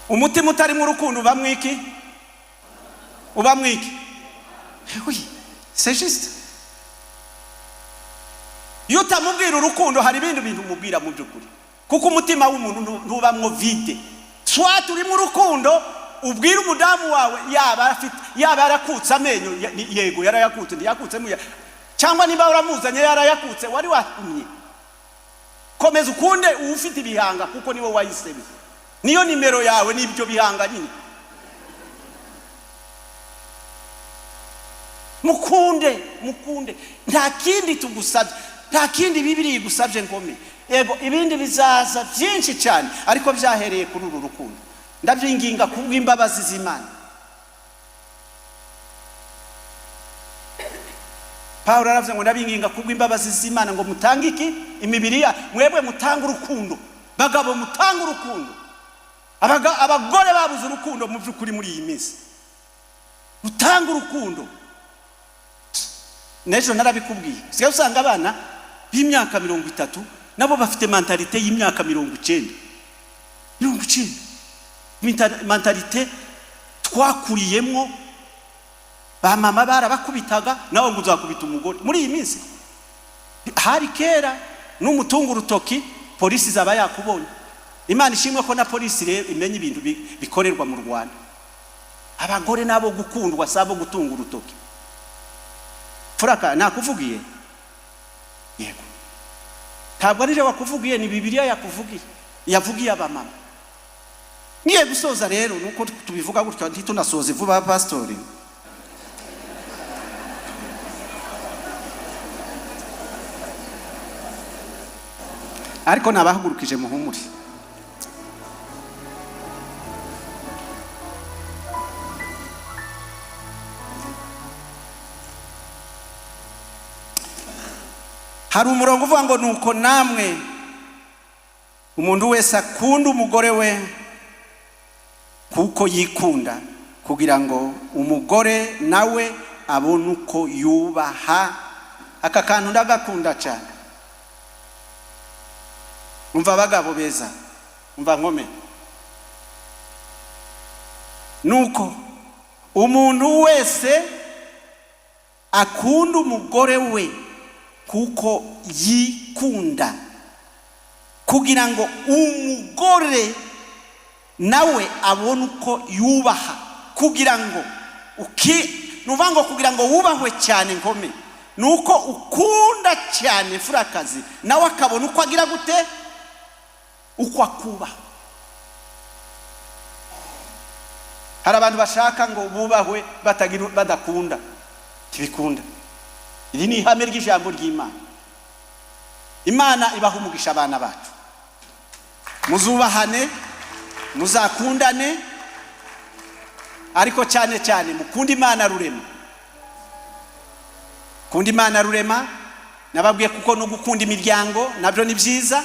Umutima utari mu rukundo uba mwiki? Uba mwiki? Oui, c'est juste. Iyo utamubwira urukundo hari ibindi bintu umubwira mu by'ukuri, kuko umutima w'umuntu ntubamwo vide. Soit uri mu rukundo ubwira umudamu wawe yaba yarakutse amenyo, yego yarayakutse, ndiyakutse mu cyangwa niba uramuzanye yarayakutse, wari wahumye. Komeza ukunde ufite ibihanga kuko niwe wahisemo. Niyo nimero yawe nibyo bihanga nyine. Mukunde. Nta kindi tugusabye, nta kindi Bibiliya igusabye ngome. Yego ibindi bizaza byinshi cyane, ariko byahereye kuri uru rukundo. Ndabyinginga kubw'imbabazi z'Imana. Paulo aravuze ngo ndabinginga kubw'imbabazi z'Imana ngo mutange iki? Imibiri ya mwebwe mutanga urukundo. Bagabo mutanga urukundo. Abagore babuze urukundo mu by'ukuri muri iyi minsi. Mutanga urukundo. Nejo narabikubwiye. Sigaye usanga abana b'imyaka 30 nabo bafite mentalite y'imyaka 90. Mentalite twakuriyemo. Ba mama barabakubitaga, nawe ngo uzakubita umugore. Muri iyi minsi hari kera n'umutungo urutoki polisi zaba yakubonye. Imana ishimwe ko na polisi rero imenye ibintu bikorerwa mu Rwanda. Abagore nabo gukundwa sabo gutunga urutoki. Furaka nakuvugiye? Yego. Ntabwo ari je wakuvugiye, ni Bibiliya yakuvugiye. Yavugiye abamama. Ngiye gusoza rero nuko tubivuga gutyo ntitunasoze vuba pastori. Ariko nabahugurukije muhumuri. Hari umurongo uvuga ngo nuko namwe umuntu wese akunda umugore we kuko yikunda, kugira ngo umugore nawe abone uko yubaha. Aka kantu ndagakunda cyane. Umva abagabo beza, umva nkome. Nuko umuntu wese akunda umugore we kuko yikunda, kugira ngo umugore nawe abone uko yubaha. Kugira ngo nuvango kugira ngo wubahwe cyane nkome, nuko ukunda cyane Furakazi nawe akabona uko agira gute, uko akubaha. Hari abantu bashaka ngo bubahwe badakunda, tibikunda. Iri ni ihame ry'ijambo ry'Imana. Imana ibaha umugisha abana bacu. Muzubahane, muzakundane, ariko cyane cyane mukunda Imana rurema. Kunda Imana rurema, nababwiye kuko no gukunda imiryango nabyo ni byiza.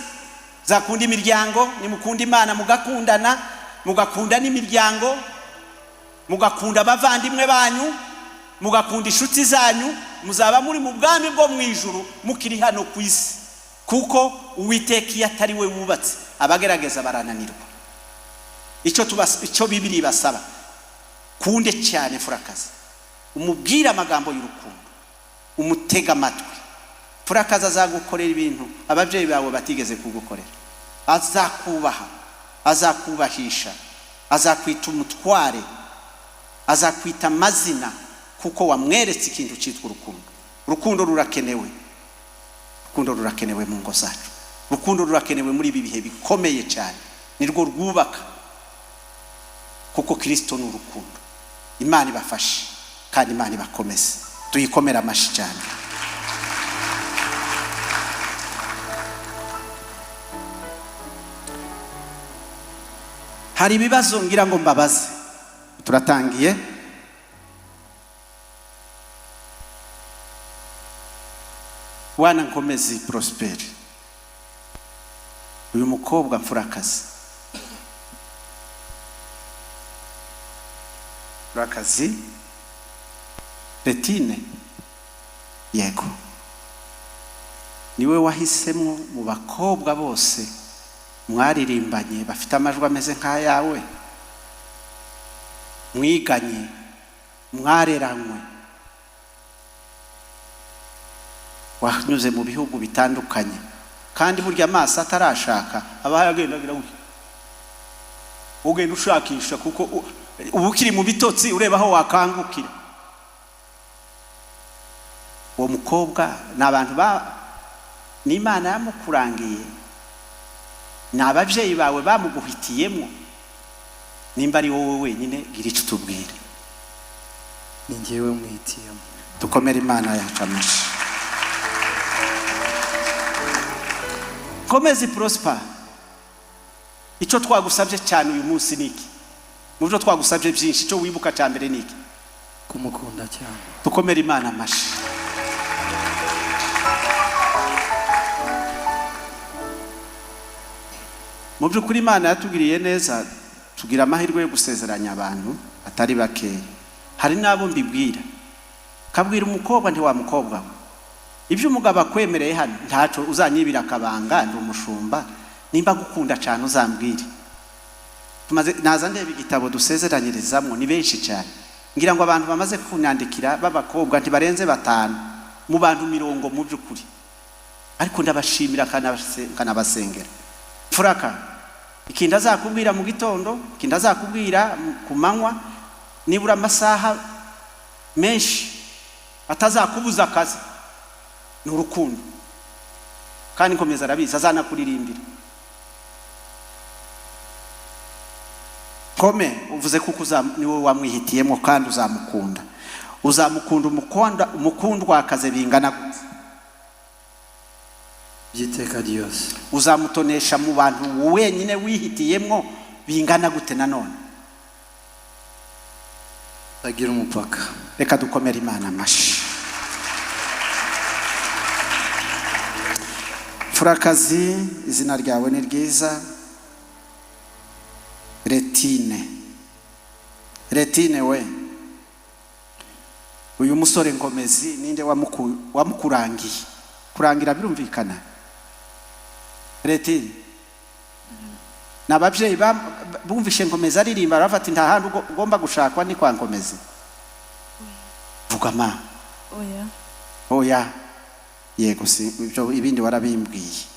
Zakunda imiryango, ni mukunda Imana mugakundana, mugakunda n'imiryango, mugakunda abavandimwe banyu, mugakunda inshuti zanyu, muzaba muri mu bwami bwo mu ijuru mukiri hano ku isi. Kuko Uwiteka iyo atari we wubatse abagerageza barananirwa. Icyo Bibiliya ibasaba umukunde cyane furakazi, umubwire amagambo y'urukundo, umutega amatwi. Furakazi azagukorera ibintu ababyeyi bawe batigeze kugukorera. Azakubaha, azakubahisha, azakwita umutware, azakwita amazina kuko wamweretse ikintu cyitwa urukundo. Urukundo rurakenewe, urukundo rurakenewe mu ngo zacu, urukundo rurakenewe muri ibi bihe bikomeye cyane. Nirwo rwubaka, kuko Kristo ni urukundo. Imana ibafashe kandi Imana ibakomeze. Tuyikomera amashi cyane. Hari ibibazo ngira ngo mbabaze. Turatangiye. Bwana Nkomezi Prosper, uyu mukobwa mfurakazi, Furakazi Retine, yego, niwe wahisemo mu bakobwa bose mwaririmbanye bafite amajwi ameze nk'ayawe, mwiganye, mwareranywe, wanyuze mu bihugu bitandukanye, kandi burya amaso atarashaka abaye agendagira gutya, ugenda ushakisha kuko ubu ukiri mu bitotsi ureba aho wakangukira. Uwo mukobwa n'abantu n'Imana yamukurangiye, n'ababyeyi bawe bamuguhitiyemo. Nimba ari wowe wenyine gira icyo tubwire. Ni njyewe mwihitiyemo. Dukomere Imana yacu amashi. Nkomezi Prosper, icyo twagusabye cyane uyu munsi niki? Mu byo twagusabye byinshi, icyo wibuka cya mbere niki? Kumukunda cyane. Dukomere Imana amashi. Mu by'ukuri Imana yatugiriye neza, tugira amahirwe yo gusezeranya abantu atari bakeya. Hari n'abo mbibwira, kabwira umukobwa nti wa mukobwa we, ibyo umugabo akwemereye hano ntaco uzanyibira akabanga, ndi umushumba, nimba gukunda cyane uzambwire. Naza ndeba igitabo dusezeranyirizamwo ni benshi cyane, ngira ngo abantu bamaze kunyandikira b'abakobwa ntibarenze 5 mu bantu 100 mu by'ukuri, ariko ndabashimira kanabasengera. Furaka, ikindi azakubwira mu gitondo, ikindi azakubwira ku manywa, nibura amasaha menshi atazakubuza akazi, ni urukundo. Kandi Nkomeza arabizi, azanakuririmbira. Kome, uvuze kuko niwe wamwihitiyemo kandi uzamukunda. Uzamukunda umukundwa akaze bingana gute? Byiteka ryose. Uzamutonesha mu bantu wenyine wihitiyemo bingana gute nanone? Tagira umupaka. Reka dukomere Imana amashi. Furakazi, izina ryawe ni ryiza. Retine, Retine we, uyu musore Nkomezi ninde wamukurangiye? Kurangira birumvikana. Retine, n'ababyeyi bumvishe Nkomezi aririmba bafata nta handi ugomba gushakwa ni kwa Nkomezi. Vuga ma. Oya. Oya. Yego si ibyo ibindi warabimbwiye.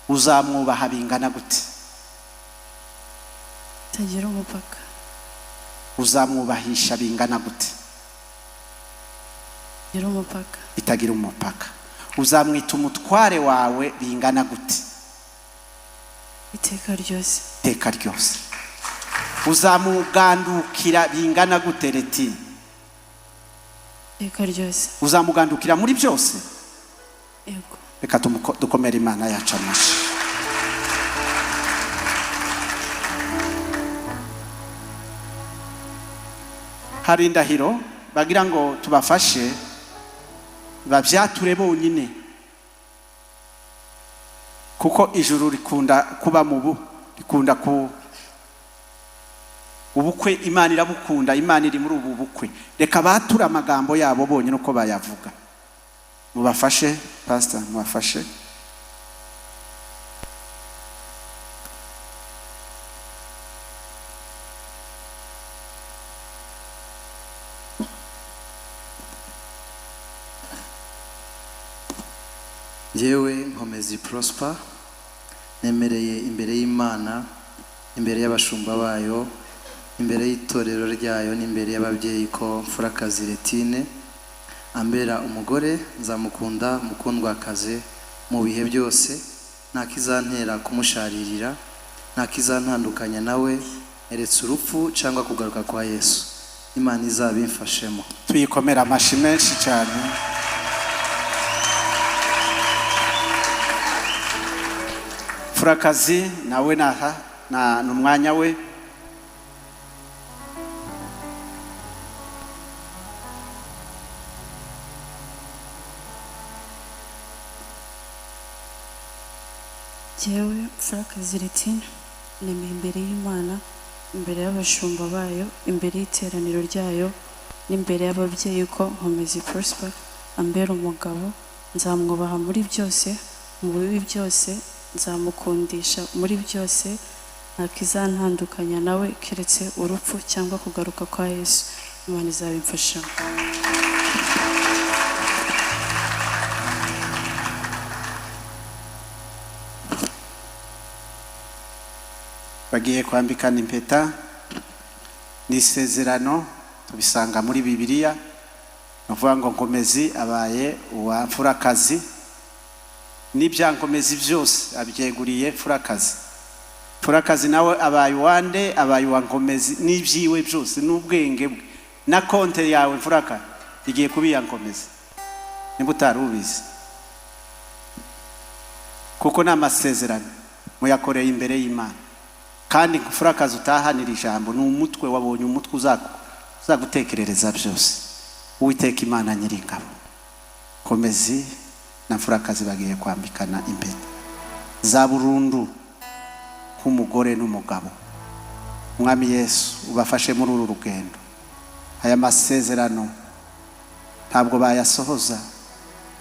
Uzamwubaha bingana gute? Tagira umupaka. Uzamwubahisha bingana gute? Tagira umupaka. Itagira umupaka. Uzamwita umutware wawe bingana gute? Iteka ryose. Iteka ryose. Uzamugandukira bingana gute Retine? Iteka ryose. Uzamugandukira muri byose? Yego. Reka dukomere Imana yacu amashi. Hari indahiro bagira ngo tubafashe babyature bonyine, kuko ijuru rikunda kuba rikunda ubukwe. Imana irabukunda, Imana iri muri ubu bukwe. Reka batura amagambo yabo bonyine uko bayavuga. Mubafashe pastor, mubafashe. njyewe Nkomezi Prosper nemereye imbere y'Imana, imbere y'abashumba bayo, imbere y'itorero ryayo n'imbere y'ababyeyi ko Mfurakazi Retine ambera umugore, nzamukunda mukundwakaze mu bihe byose, nta kizantera kumusharirira, nta kizantandukanya nawe eretse urupfu cyangwa kugaruka kwa Yesu. Imana izabimfashemo. tuyikomera amashi menshi cyane. Mfurakazi nawe ni umwanya we. Jyewe Mfurakazi Retine nemeye imbere y'Imana, imbere y'abashumba bayo, imbere y'iteraniro ryayo n'imbere y'ababyeyi ko Nkomezi Prosper ambera umugabo, nzamwubaha muri byose, mu bibi byose nzamukundisha muri byose, nta kizantandukanya nawe keretse urupfu cyangwa kugaruka kwa Yesu. Imana izabimfashamo. Bagiye kwambikana impeta n'isezerano, tubisanga muri Bibiliya. Navuga ngo Nkomezi abaye uwa Mfurakazi, n'ibya Nkomezi byose abyeguriye Mfurakazi. Mfurakazi nawe abaye uwande, abaye uwa Nkomezi, n'ibyiwe byose n'ubwenge bwe na konte yawe Mfurakazi igiye kubiya Nkomezi, niba utari ubizi, kuko ni amasezerano muyakoreye imbere y'Imana. Kandi Mfurakazi utahanira ijambo ni umutwe, wabonye umutwe uzagutekerereza byose. Uwiteka Imana Nyiringabo, Nkomezi na Mfurakazi bagiye kwambikana impeta za burundu nk'umugore n'umugabo. Umwami Yesu ubafashe muri uru rugendo. Aya masezerano ntabwo bayasohoza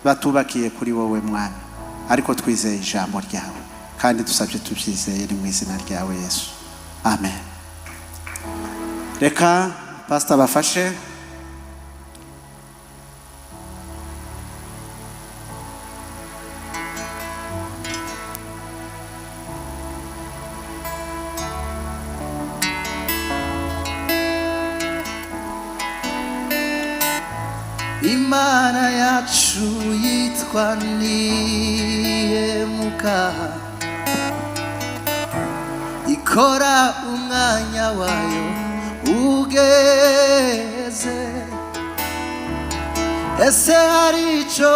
batubakiye kuri wowe Mwami, ariko twizeye ijambo ryawe kandi dusabye tubyizeye ni mu izina ryawe Yesu, amen. Reka pastor bafashe. Imana yacu yitwa Nihemuka, ikora umwanya wayo ugeze. Ese hari icyo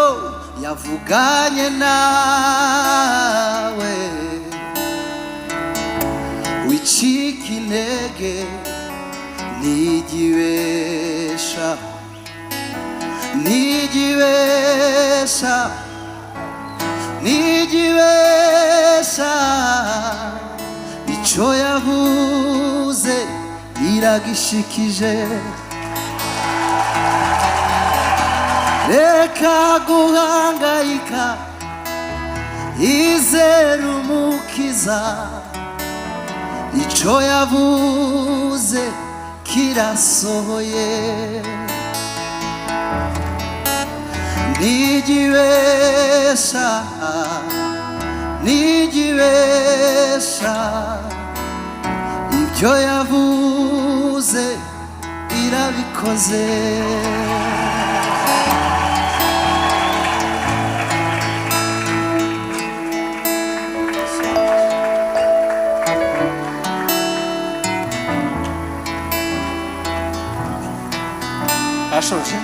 yavuganye nawe? Wicika intege ntigibesha, ntigibesha, ntigibesha. Icyo yavuze iragishikije. Reka guhangayika, izere Umukiza. Icyo yavuze kirasohoye. Ntigibesha, ntigibesha. Ibyo yavuze irabikoze. Ashoje.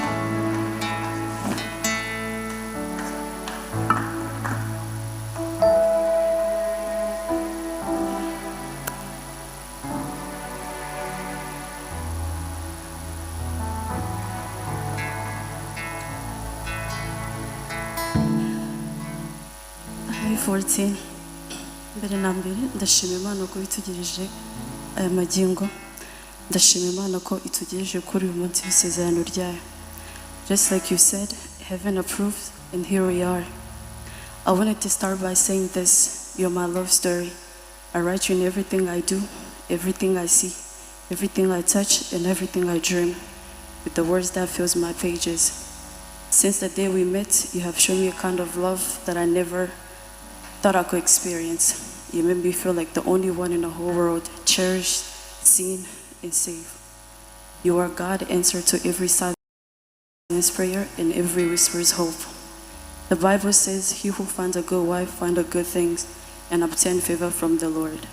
Hi 14. Mbere na mbere ndashima Imana ko itugejeje aya magingo. Ndashima Imana ko itugejeje kuri uyu munsi w'isezerano ryayo. Just like you said, heaven approved, and here we are. I wanted to start by saying this: you're my love story. I write you in everything I do, everything I see, everything I touch, and everything I dream, with the words that fills my pages. Since the day we met, you have shown me a kind of love that I never thought I could experience. You made me feel like the only one in the whole world, cherished, seen, and safe. You are God, answer to every silence prayer and every whisper's hope. The Bible says, he who finds a good wife finds a good thing and obtain favor from the Lord.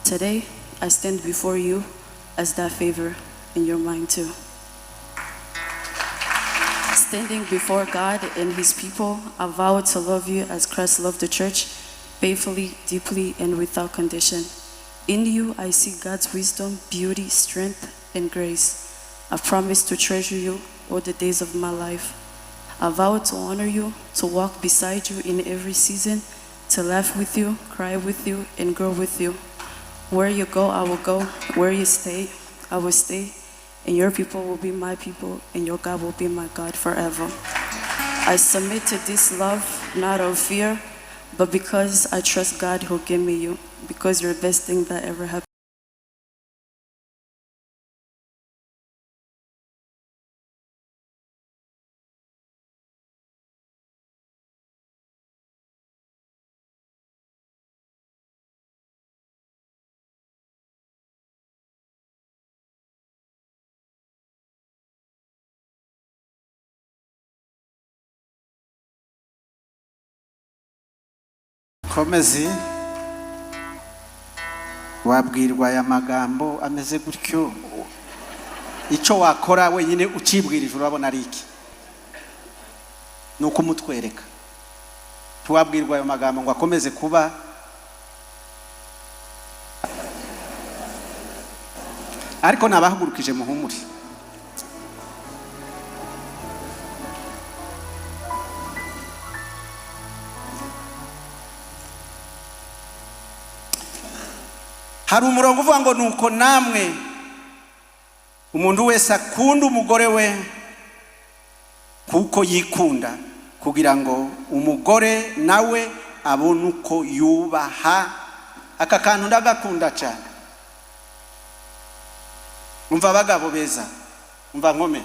Today, I stand before you as that favor in your mind too. Standing before God and his people, I vow to love you as Christ loved the church, faithfully, deeply, and without condition. In you, I see God's wisdom, beauty, strength, and grace. I promise to treasure you all the days of my life. I vow to honor you, to walk beside you in every season, to laugh with you, cry with you, and grow with you. Where you go, I will go. Where you stay, I will stay. And your people will be my people, and your God will be my God forever. I submit to this love, not of fear, but because I trust God who gave me you, because you're the best thing that ever happened. Komezi wabwirwa aya magambo ameze gutyo, icyo wakora wenyine ukibwirije urabona ari iki? Nuko umutwereka. Tuwabwirwa ayo magambo ngo akomeze kuba ariko nabahugurukije muhumuri. Hari umurongo uvuga ngo nuko namwe umuntu wese akunda umugore we kuko yikunda, kugira ngo umugore nawe abone uko yubaha. Aka kantu ndagakunda cyane. Umva abagabo beza, umva nkome.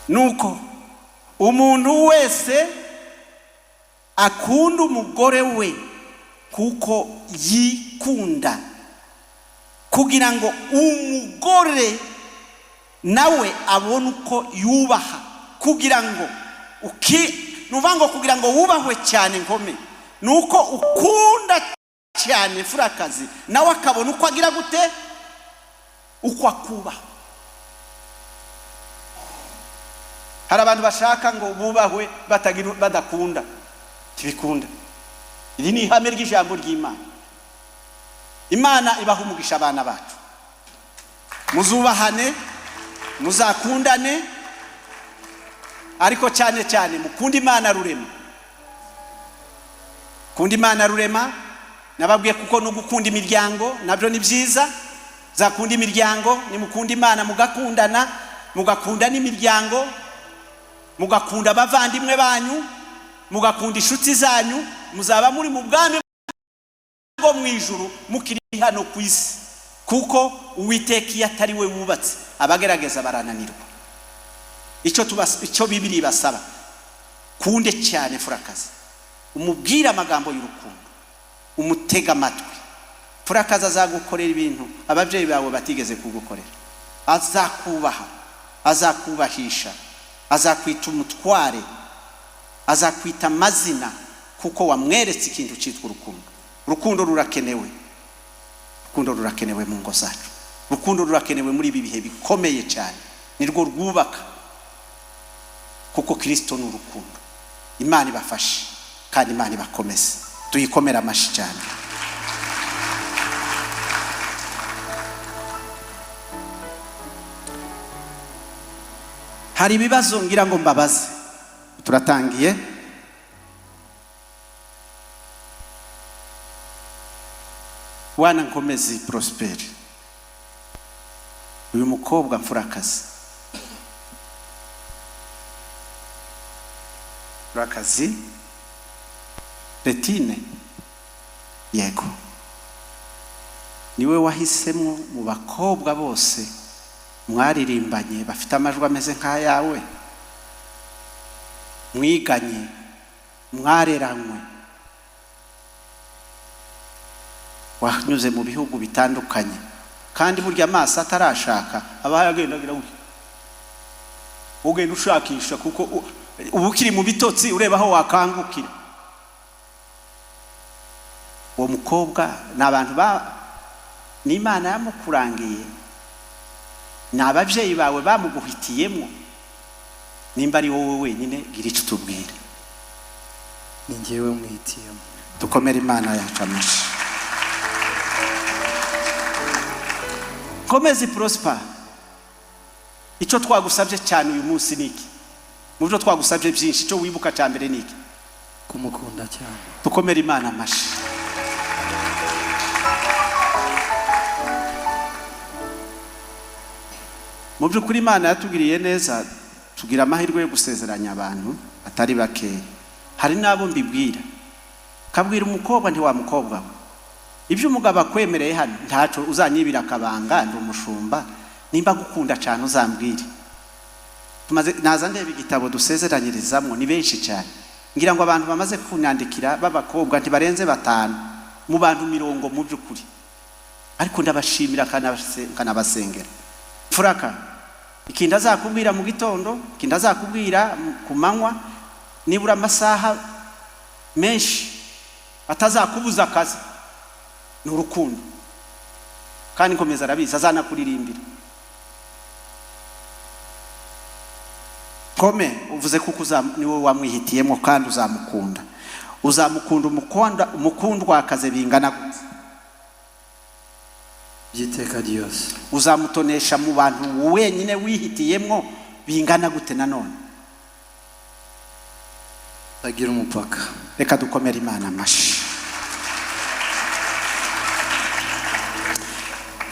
Nuko umuntu wese akunda umugore we kuko yikunda, kugira ngo umugore nawe abone uko yubaha. Kugira ngo nuvango kugira ngo wubahwe cyane nkome, nuko ukunda cyane furakazi nawe akabona uko agira gute, uko akubaha. Hari abantu bashaka ngo bubahwe badakunda, tibikunda. Iri ni ihame ry'ijambo ry'Imana. Imana ibaha umugisha abana bacu. Muzubahane, muzakundane, ariko cyane cyane mukunda Imana rurema. Kunda Imana rurema, nababwiye kuko no gukunda imiryango nabyo ni byiza. Zakunda imiryango, ni mukunda Imana mugakundana, mugakunda n'imiryango, mugakunda abavandimwe banyu, mugakunda inshuti zanyu, muzaba muri mu bwami bwo mu ijuru mukiri hano ku isi. Kuko Uwiteka iyo atari we wubatse abagerageza barananirwa. Icyo Bibiliya ibasaba, kunde cyane furakazi, umubwira amagambo y'urukundo, umutega amatwi. Furakazi azagukorera ibintu ababyeyi bawe batigeze kugukorera. Azakubaha, azakubahisha, azakwita umutware, azakwita amazina, kuko wamweretse ikintu cyitwa urukundo. Urukundo rurakenewe. Urukundo rurakenewe mu ngo zacu. Urukundo rurakenewe muri ibi bihe bikomeye cyane. Nirwo rwubaka, kuko Kristo ni urukundo. Imana ibafashe kandi Imana ibakomeze. Tuyikomera amashi cyane. Hari ibibazo ngira ngo mbabaze. Turatangiye. Wana Nkomezi Prosper, uyu mukobwa mfurakazi, Furakazi Retine, yego niwe wahisemo mu bakobwa bose mwaririmbanye bafite amajwi ameze nk'ayawe, mwiganye, mwareranywe, wanyuze mu bihugu bitandukanye, kandi burya amaso atarashaka aba yagendagira ugenda ushakisha, kuko uba ukiri mu bitotsi ureba aho wakangukira. uwo mukobwa ni abantu n'Imana yamukurangiye, ni ababyeyi bawe bamuguhitiyemo. Nimba ari wowe wenyine gira icyo tubwire. ni njyewe mwihitiyemo. Dukomere Imana yacu amashyi. Komezi Prosper, icyo twagusabye cyane uyu munsi niki? Mu byo twagusabye byinshi, icyo wibuka cya mbere niki? Kumukunda cyane. Dukomere Imana amashyi. Mu by'ukuri Imana yatugiriye neza, tugira amahirwe yo gusezeranya abantu atari bakeya. Hari n'abo mbibwira, kabwira umukobwa nti wa mukobwa, ibyo umugabo akwemereye hano ntaco uzanyibira akabanga, ndi umushumba, nimba gukunda cyane uzambwire. Tumaze naza ndeba igitabo dusezeranyirizamwo ni benshi cyane, ngira ngo abantu bamaze kunyandikira b'abakobwa ntibarenze 5 mu bantu 100 mu by'ukuri, ariko ndabashimira kanabasengera. Furaka, ikindi azakubwira mu gitondo, ikindi azakubwira ku manywa, nibura amasaha menshi atazakubuza akazi, ni urukundo. Kandi nkomeza arabizi azanakuririmbira. Kome uvuze kuko niwe wamwihitiyemo kandi uzamukunda. Uzamukunda umukundwa akaze bingana gute? Byiteka ryose. Uzamutonesha mu bantu wenyine wihitiyemo bingana gute nanone? Tagira umupaka. Reka dukomere Imana amashyi.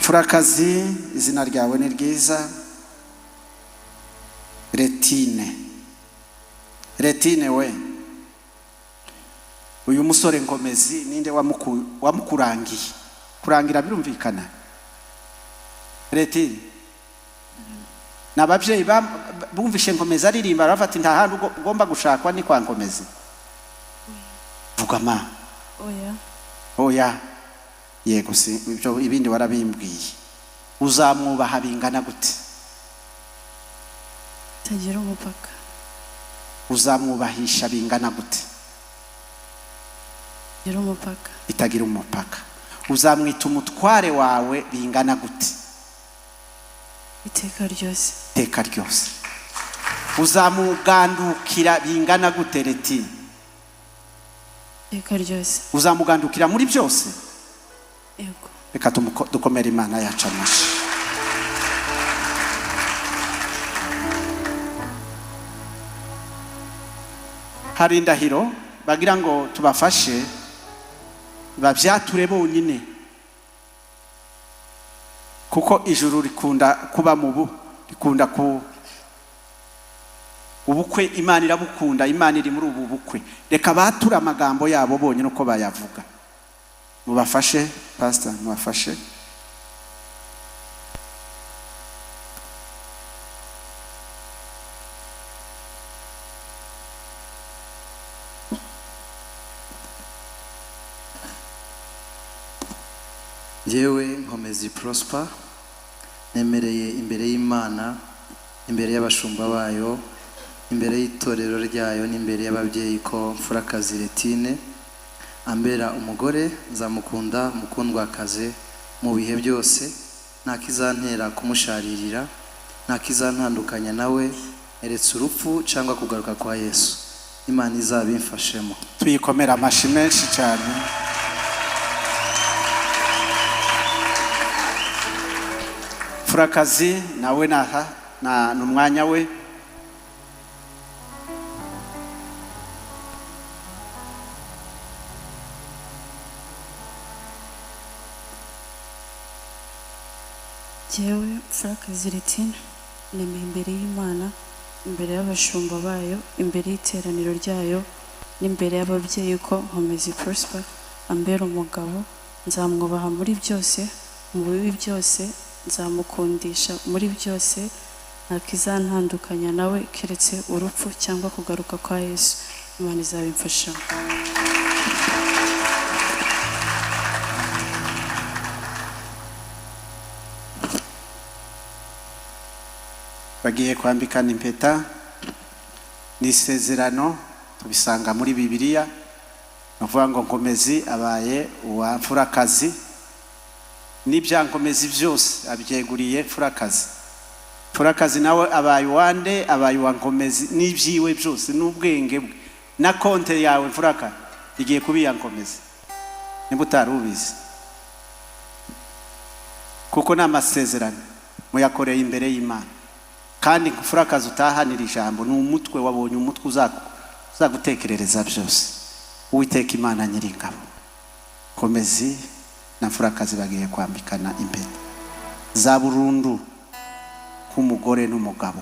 Furakazi, izina ryawe ni ryiza. Retine we, uyu musore Nkomezi ninde wamukurangiye? Kurangira birumvikana. Retine, n'ababyeyi bumvishe Nkomezi aririmba bafata nta hantu ugomba gushakwa ni kwa Nkomezi. Vuga ma. Oya. Yego si ibyo ibindi warabimbwiye. Uzamwubaha bingana gute? Tagira umupaka. Uzamwubahisha bingana gute? Tagira umupaka. Itagira umupaka. Uzamwita umutware wawe bingana gute? Iteka ryose. Iteka ryose. Uzamugandukira bingana gute Retine? Iteka ryose. Uzamugandukira muri byose? Yego. Reka dukomere Imana yacu amashyi. Hari indahiro bagira ngo tubafashe babyature bonyine, kuko ijuru rikunda kuba rikunda ubukwe. Imana irabukunda, Imana iri muri ubu bukwe. Reka batura amagambo yabo bonyine uko bayavuga. Mubafashe pastor, mubafashe. Njyewe Nkomezi Prosper, nemereye imbere y'Imana, imbere y'abashumba bayo, imbere y'itorero ryayo n'imbere y'ababyeyi ko Mfurakazi Retine ambera umugore, nzamukunda mukundwakaze mu bihe byose, ntakizantera kumusharirira, ntakizantandukanya nawe, eretse urupfu cyangwa kugaruka kwa Yesu. Imana izabimfashemo. Tuyikomera amashyi menshi cyane. Furakazi nawe n'umwanya we. Jewe Mfurakazi Retine nemeye imbere y'Imana, imbere y'abashumba bayo, imbere y'iteraniro ryayo n'imbere y'ababyeyi ko Nkomezi Prosper ambera umugabo, nzamwubaha muri byose, mu bibi byose nzamukundisha muri byose, nta kizantandukanya nawe keretse urupfu cyangwa kugaruka kwa Yesu. Imana izabimfasha. bagiye kwambikana impeta n'isezerano tubisanga muri Bibiliya. Bavuga ngo Nkomezi abaye uwa Mfurakazi, n'ibya Nkomezi byose abyeguriye Mfurakazi. Mfurakazi nawe abaye uwande, abaye uwa Nkomezi, n'ibyiwe byose n'ubwenge bwe na konte yawe Mfurakazi igiye kubiya Nkomezi, niba utari ubizi, kuko ni amasezerano muyakoreye imbere y'Imana. Kandi Mfurakazi utahanira ijambo ni umutwe, wabonye umutwe uzagutekerereza byose. Uwiteka Imana Nyiringabo, Nkomezi na Mfurakazi bagiye kwambikana impeta za burundu nk'umugore n'umugabo.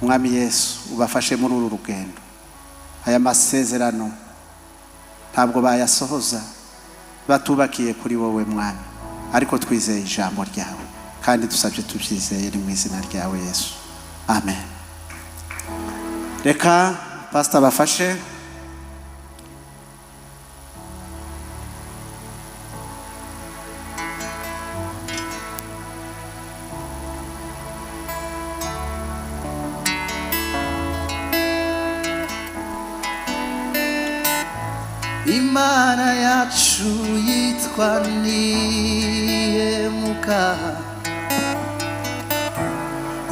Umwami Yesu ubafashe muri uru rugendo. Aya masezerano ntabwo bayasohoza batubakiye kuri wowe Mwami, ariko twizeye ijambo ryawe kandi dusabye tubyizeye mu izina ryawe Yesu, amen. Reka pastor bafashe. Imana yacu yitwa Nihemuka,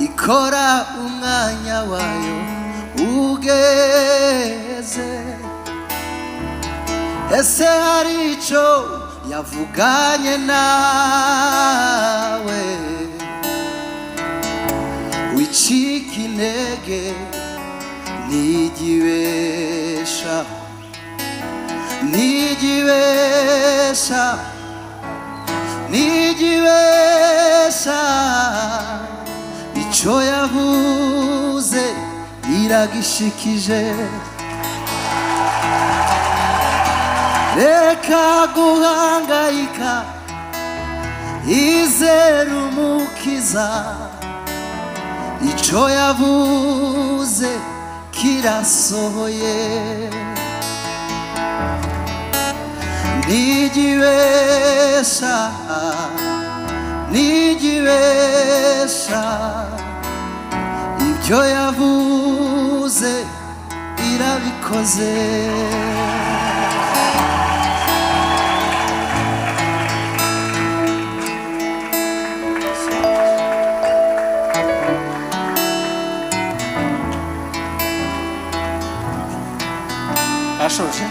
ikora umwanya wayo ugeze. Ese hari icyo yavuganye nawe? Wicika intege ntigibesha, ntigibesha, ntigibesha. Icyo yavuze iragishikije. Reka guhangayika, izere Umukiza. Icyo yavuze kirasohoye. Ntigibesha, ntigibesha. Ibyo yavuze irabikoze. Ashoje.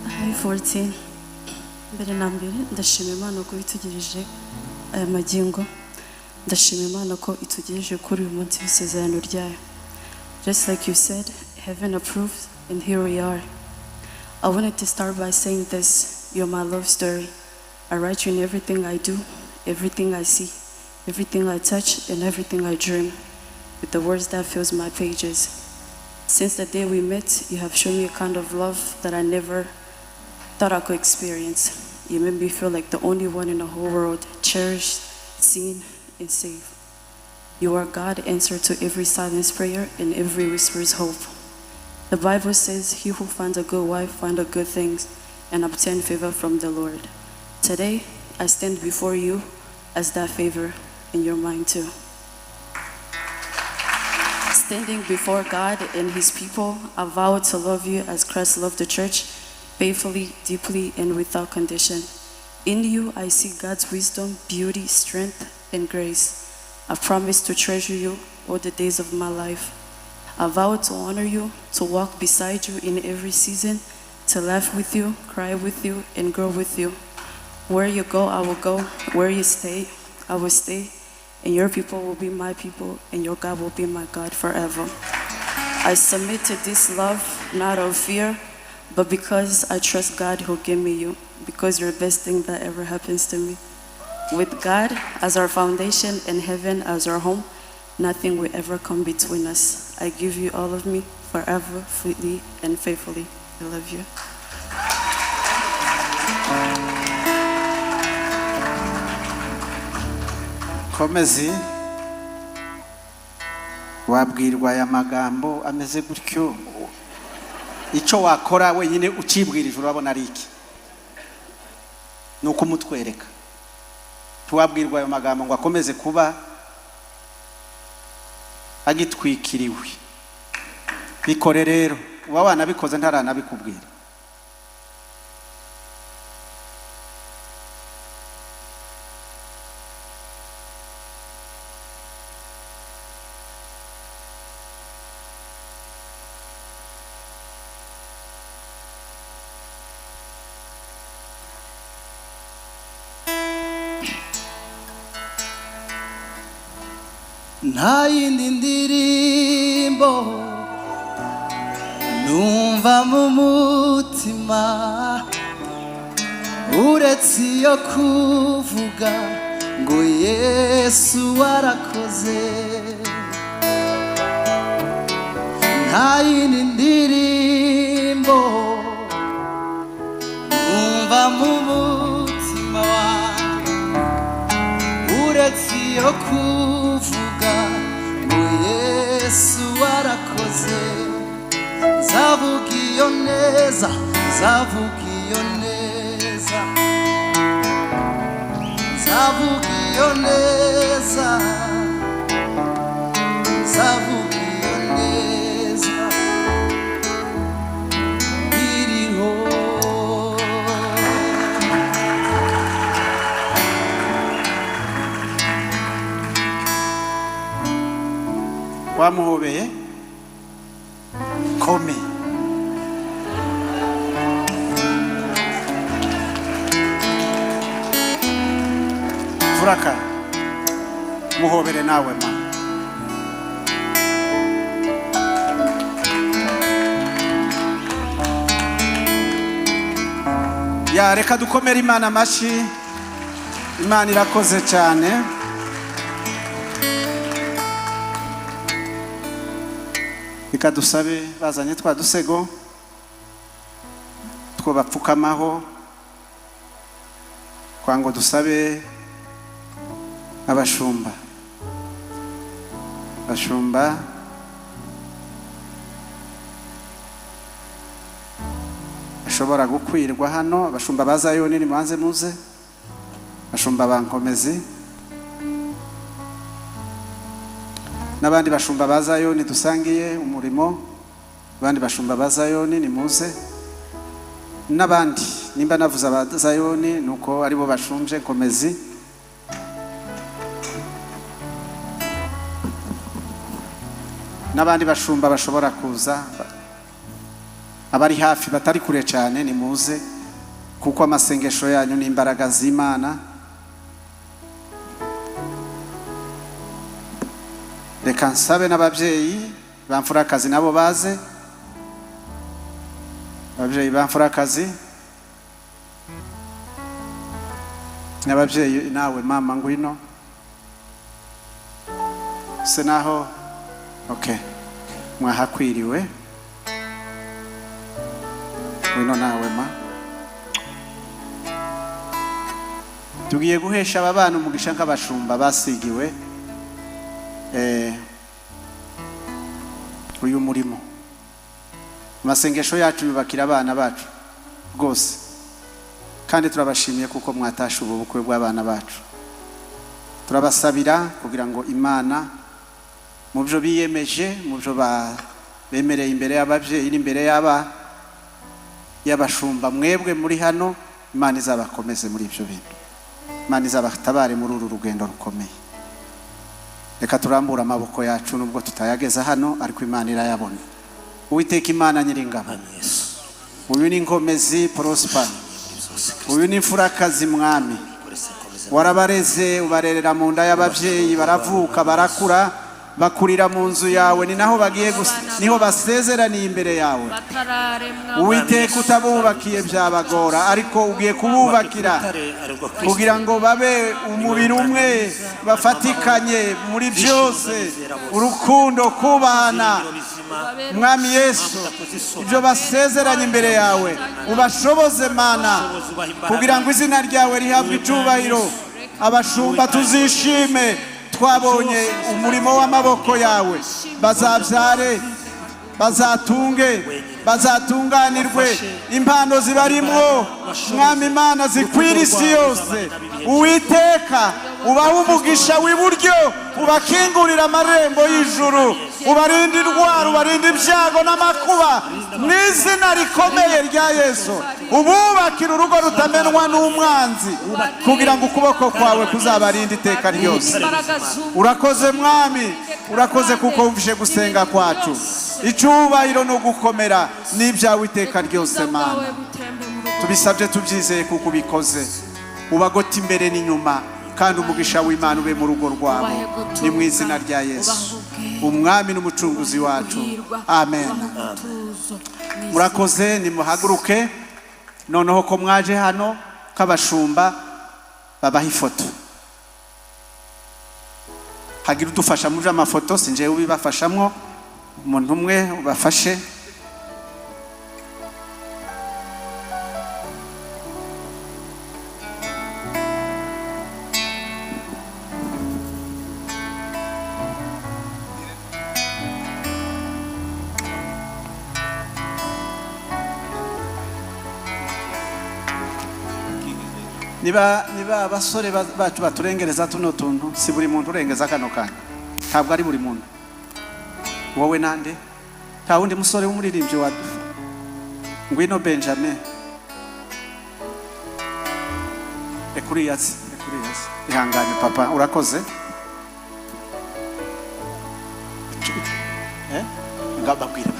Hi 14. Mbere na mbere ndashima Imana ko itugirije aya magingo. Ndashima Imana ko itugejeje kuri uyu munsi w'isezerano ryayo. Just like you said, heaven approved, and here we are. I wanted to start by saying this: you're my love story. I write you in everything I do, everything I see, everything I touch, and everything I dream, with the words that fills my pages. Since the day we met, you have shown me a kind of love that I never thought I could experience. You made me feel like the only one in the whole world, cherished, seen, and saved. You are God, answer to every silent prayer and every whisper's hope. The Bible says, he who finds a good wife finds a good thing and obtain favor from the Lord. Today, I stand before you as that favor in your mind too. Standing before God and his people, I vow to love you as Christ loved the church, faithfully, deeply, and without condition. In you, I see God's wisdom, beauty, strength, and grace. I promise to treasure you all the days of my life. I vow to honor you, to walk beside you in every season, to laugh with you, cry with you, and grow with you. Where you go, I will go. Where you stay, I will stay. And your people will be my people, and your God will be my God forever. I submit to this love, not of fear, But because I trust God who gave me you, because you're the best thing that ever happens to me. With God as our foundation and heaven as our home, nothing will ever come between us. I give you all of me forever, freely and faithfully. I love you. Komezi wabwirwa aya magambo ameze gutyo, icyo wakora wenyine ukibwirije urabona ari iki? Nuko umutwereka. Tuwabwirwa ayo magambo ngo akomeze kuba agitwikiriwe. Bikore rero, uba wanabikoze ntaranabikubwira. nta yindi ndirimbo numva mu mutima uretse iyo kuvuga ngo Yesu warakoze. nta yindi ndirimbo numva mu mutima wanjye uretse iyo kuvuga ngo Yesu warakoze. Zavuga iyo neza, zavuga iyo neza, zavuga iyo neza, zavuga iyo neza iriho. Wamuhobeye kome Furaka muhobere nawe ma ya reka dukomere Imana amashi. Imana irakoze cyane. Reka dusabe bazanye twa dusego two bapfukamaho kwa ngo dusabe abashumba ashobora gukwirwa hano. Abashumba ba Zayoni ni muze muze, abashumba bankomezi n'abandi bashumba ba Zayoni dusangiye umurimo. Abandi bashumba ba Zayoni ni muze, n'abandi nimba navuze aba Zayoni nuko aribo bashumje nkomezi. N'abandi bashumba bashobora kuza, abari hafi batari kure cyane ni muze, kuko amasengesho yanyu ni imbaraga z'Imana. Reka nsabe n'ababyeyi bamfurakazi nabo baze. Ababyeyi bamfurakazi n'ababyeyi nawe mama ngwino se naho. Okay, mwahakwiriwe ngwino nawe ma. Tugiye guhesha aba bana umugisha nk'abashumba basigiwe uyu murimo. Amasengesho yacu yubakira abana bacu rwose, kandi turabashimiye kuko mwatashe ubu bukwe bw'abana bacu. Turabasabira kugira ngo Imana mu byo biyemeje, mu byo bemereye imbere y'ababyeyi n'imbere y'abashumba, mwebwe muri hano, Imana izabakomeze muri ibyo bintu. Imana izabatabare muri uru rugendo rukomeye. Reka turambura amaboko yacu nubwo tutayageza hano, ariko Imana irayabona. Uwiteka Imana nyiringabo, uyu ni Nkomezi Prosper, uyu ni Mfurakazi Mwami. Warabareze ubarerera mu nda y'ababyeyi, baravuka barakura, bakurira mu nzu yawe ni naho bagiye niho basezeraniye imbere yawe. Uwiteka utabubakiye byabagora, ariko ugiye kububakira kugira ngo babe umubiri umwe, bafatikanye muri byose, urukundo, kubahana. Mwami Yesu, ibyo basezeranye imbere yawe ubashoboze Mana, kugira ngo izina ryawe rihabwe icyubahiro. Abashumba tuzishime twabonye umurimo w'amaboko yawe, bazabyare, bazatunge, bazatunganirwe, impano zibarimwo Mwami Imana zikwira isi yose. Uwiteka ubaha umugisha w'iburyo, ubakingurira amarembo y'ijuru, ubarinde indwara, ubarinde ibyago n'amakuba mu izina rikomeye rya Yesu. Ububakira urugo rutamenwa n'umwanzi, kugira ngo ukuboko kwawe kuzabarinde iteka ryose. Urakoze Mwami, urakoze kuko wumvise gusenga kwacu. Icyubahiro no gukomera ni ibyawe iteka ryose Mana. Tubisabye tubyizeye kuko ubikoze. Ubagota imbere n'inyuma, kandi umugisha w'Imana ube mu rugo rwabo, ni mu izina rya Yesu umwami n'umucunguzi wacu, amen. Murakoze, nimuhaguruke noneho ko mwaje hano k'abashumba babaha ifoto. Hagira udufasha muri amafoto, sinje ubibafashamwo, umuntu umwe ubafashe. Niba abasore bacu baturengereza tuno tuntu, si buri muntu urengeza kano kanya, ntabwo ari buri muntu. Wowe nande? Nta wundi musore w'umuririmbyi wadufa? Ngwino Benjamin. Ekuriyasi. Ihangane papa, urakoze. Ngababwira.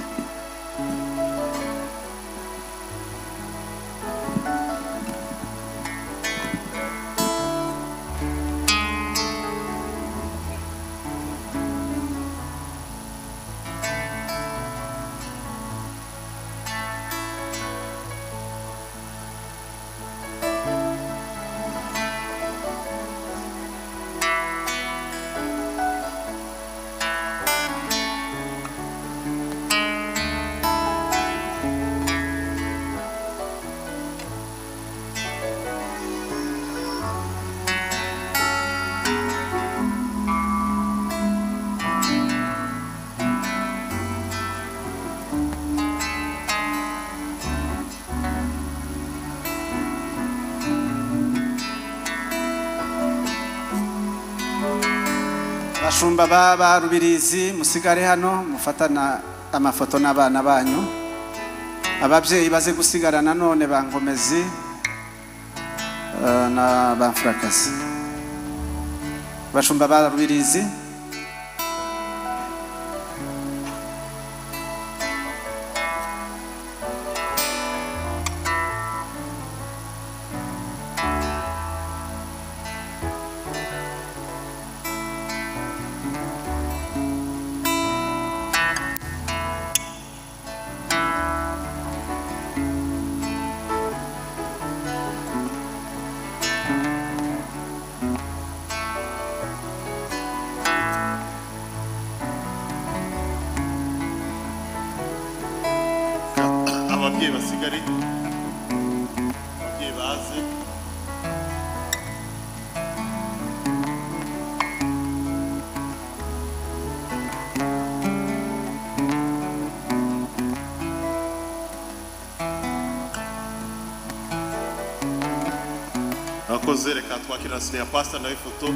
Bashumba ba Rubirizi, musigare hano mufatana amafoto n'abana banyu. Ababyeyi baze gusigarana none Bankomezi na Bamfurakazi. Bashumba ba Rubirizi, ababyeyi basigare, ababyeyi baze. Akoze, reka twakira ya pastor nawe ifoto.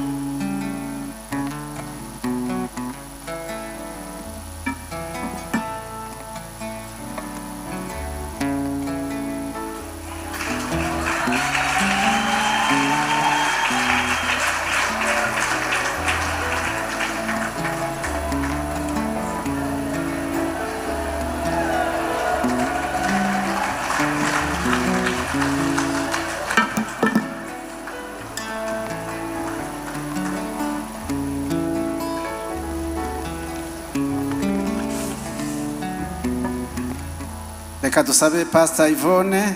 reka dusabe Pastor Yvonne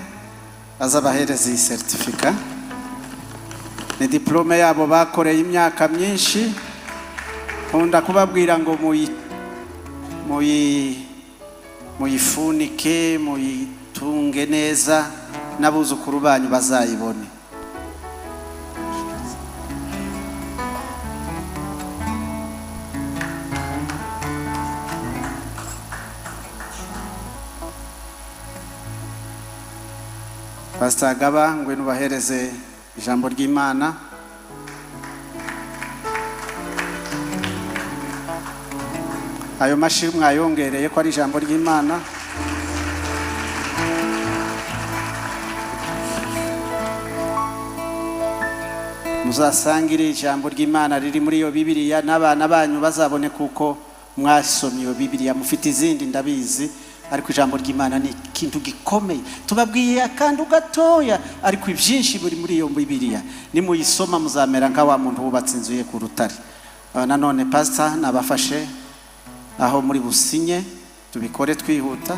azabahereza iyi certificate. Ni diplome yabo bakoreye imyaka myinshi. Nkunda kubabwira ngo muyifunike, muyitunge neza, n'abuzukuru banyu bazayibone. Pastor Gaba ngwino bahereze ijambo ry'Imana. Ayo mashimwe mwayongereye ko ari ijambo ry'Imana. Muzasangire ijambo ry'Imana riri muri iyo Bibiliya, n'abana banyu bazabone kuko mwasomye iyo Bibiliya. Mufite izindi ndabizi, ariko ijambo ry'Imana ni ikintu gikomeye. Tubabwiye akantu gatoya, ariko ibyinshi buri muri iyo Bibiliya. Nimuyisoma muzamera nka wa muntu wubatse inzu ye ku rutare. Nanone pastor nabafashe aho muri businye, tubikore twihuta.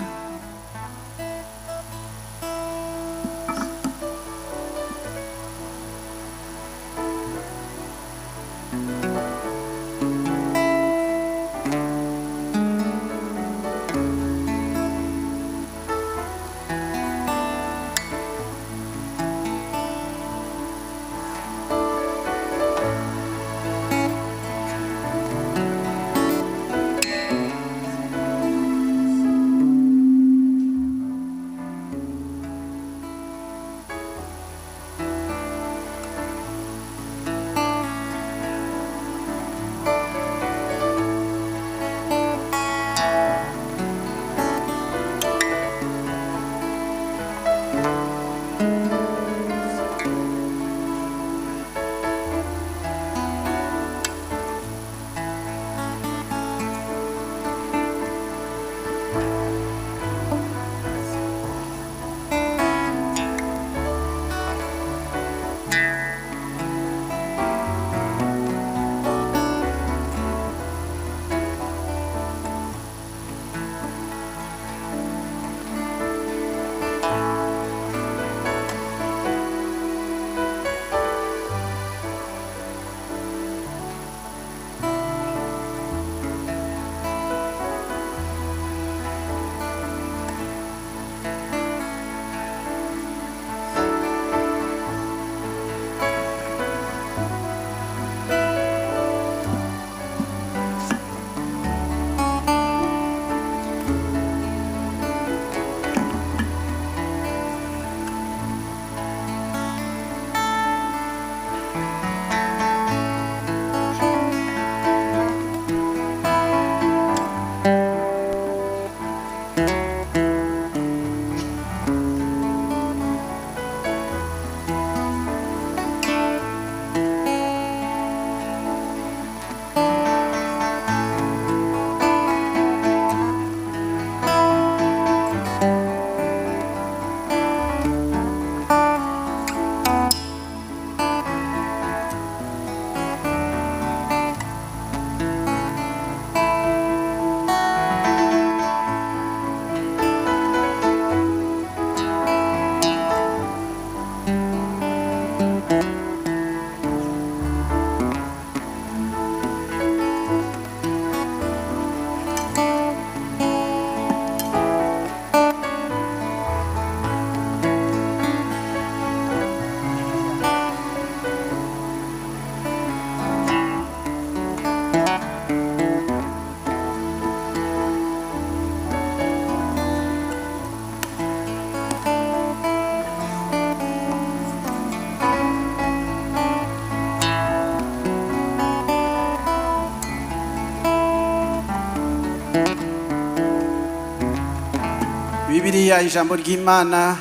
Bibiliya ijambo ry'Imana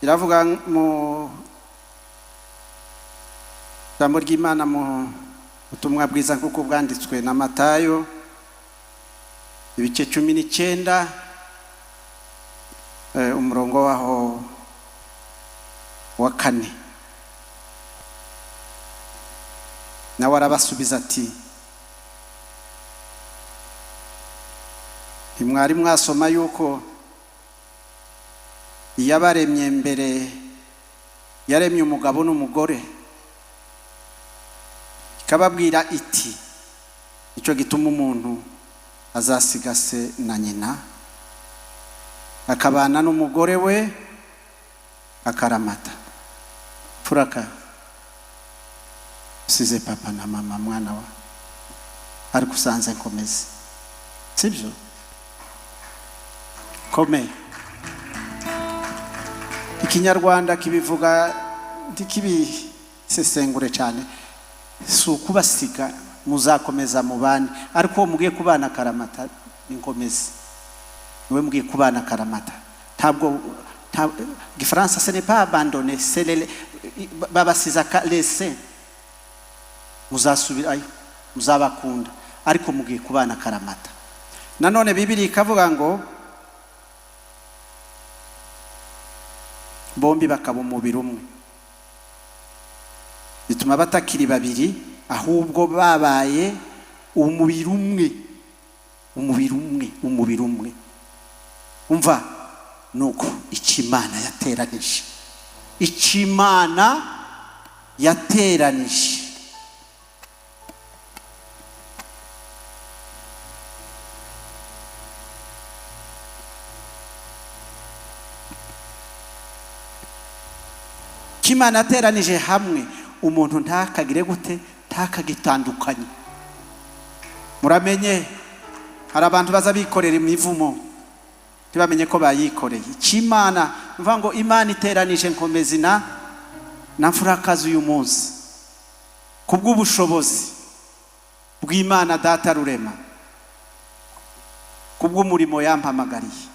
riravuga mu ijambo ry'Imana mu butumwa bwiza kuko bwanditswe na Matayo ibice 19 umurongo waho wa 4. Nawe arabasubiza ati ntimwari mwasoma yuko yabaremye mbere, yaremye umugabo n'umugore, ikababwira iti icyo gituma umuntu azasiga se na nyina akabana n'umugore we akaramata. Furaka usize papa na mama mwana wa ariko usanze nkomeze, sibyo? Kome ikinyarwanda kibivuga ntikibisesengure cyane, si ukubasiga muzakomeza mubane, ariko uwo mugiye kubana akaramata inkomezi, niwe mugiye kubana akaramata. Ntabwo Gifaransa ce n'est pas abandonner, c'est babasiza laisser, muzasubirayo muzabakunda ariko mugiye kubana akaramata. Nanone Bibiliya ikavuga ngo bombi bakaba umubiri umwe, bituma batakiri babiri ahubwo babaye umubiri umwe, umubiri umwe, umubiri umwe. Umva nuko Imana yateranije, Imana yateranije. Imana yateranije hamwe, umuntu ntakagire gute, ntakagitandukanye. Muramenye hari abantu baza bikorera imivumo ntibamenye ko bayikoreye. Imana mvuga ngo Imana iteranije nkomezi na Mfurakazi uyu munsi kubw'ubushobozi bw'Imana Data Rurema, kubw'umurimo yampamagariye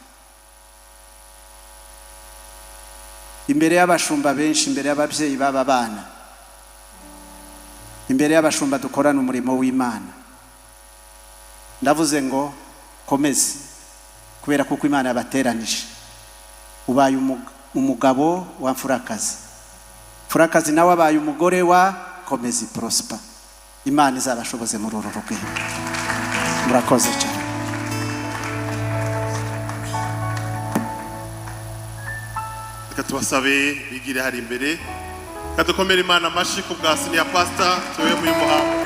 imbere y'abashumba benshi, imbere y'ababyeyi baba bana, imbere y'abashumba dukorana umurimo w'Imana. Ndavuze ngo komeze, kubera kuko Imana yabateranije. Ubaye umugabo wa Mfurakazi, Mfurakazi nawe abaye umugore wa Komezi Prosper. Imana izabashoboze muri uru rugendo. Murakoze cyane. Reka tubasabe bigire hari imbere, kadukomere Imana amashi ku bwa Senior Pastor tuwe muri muhango.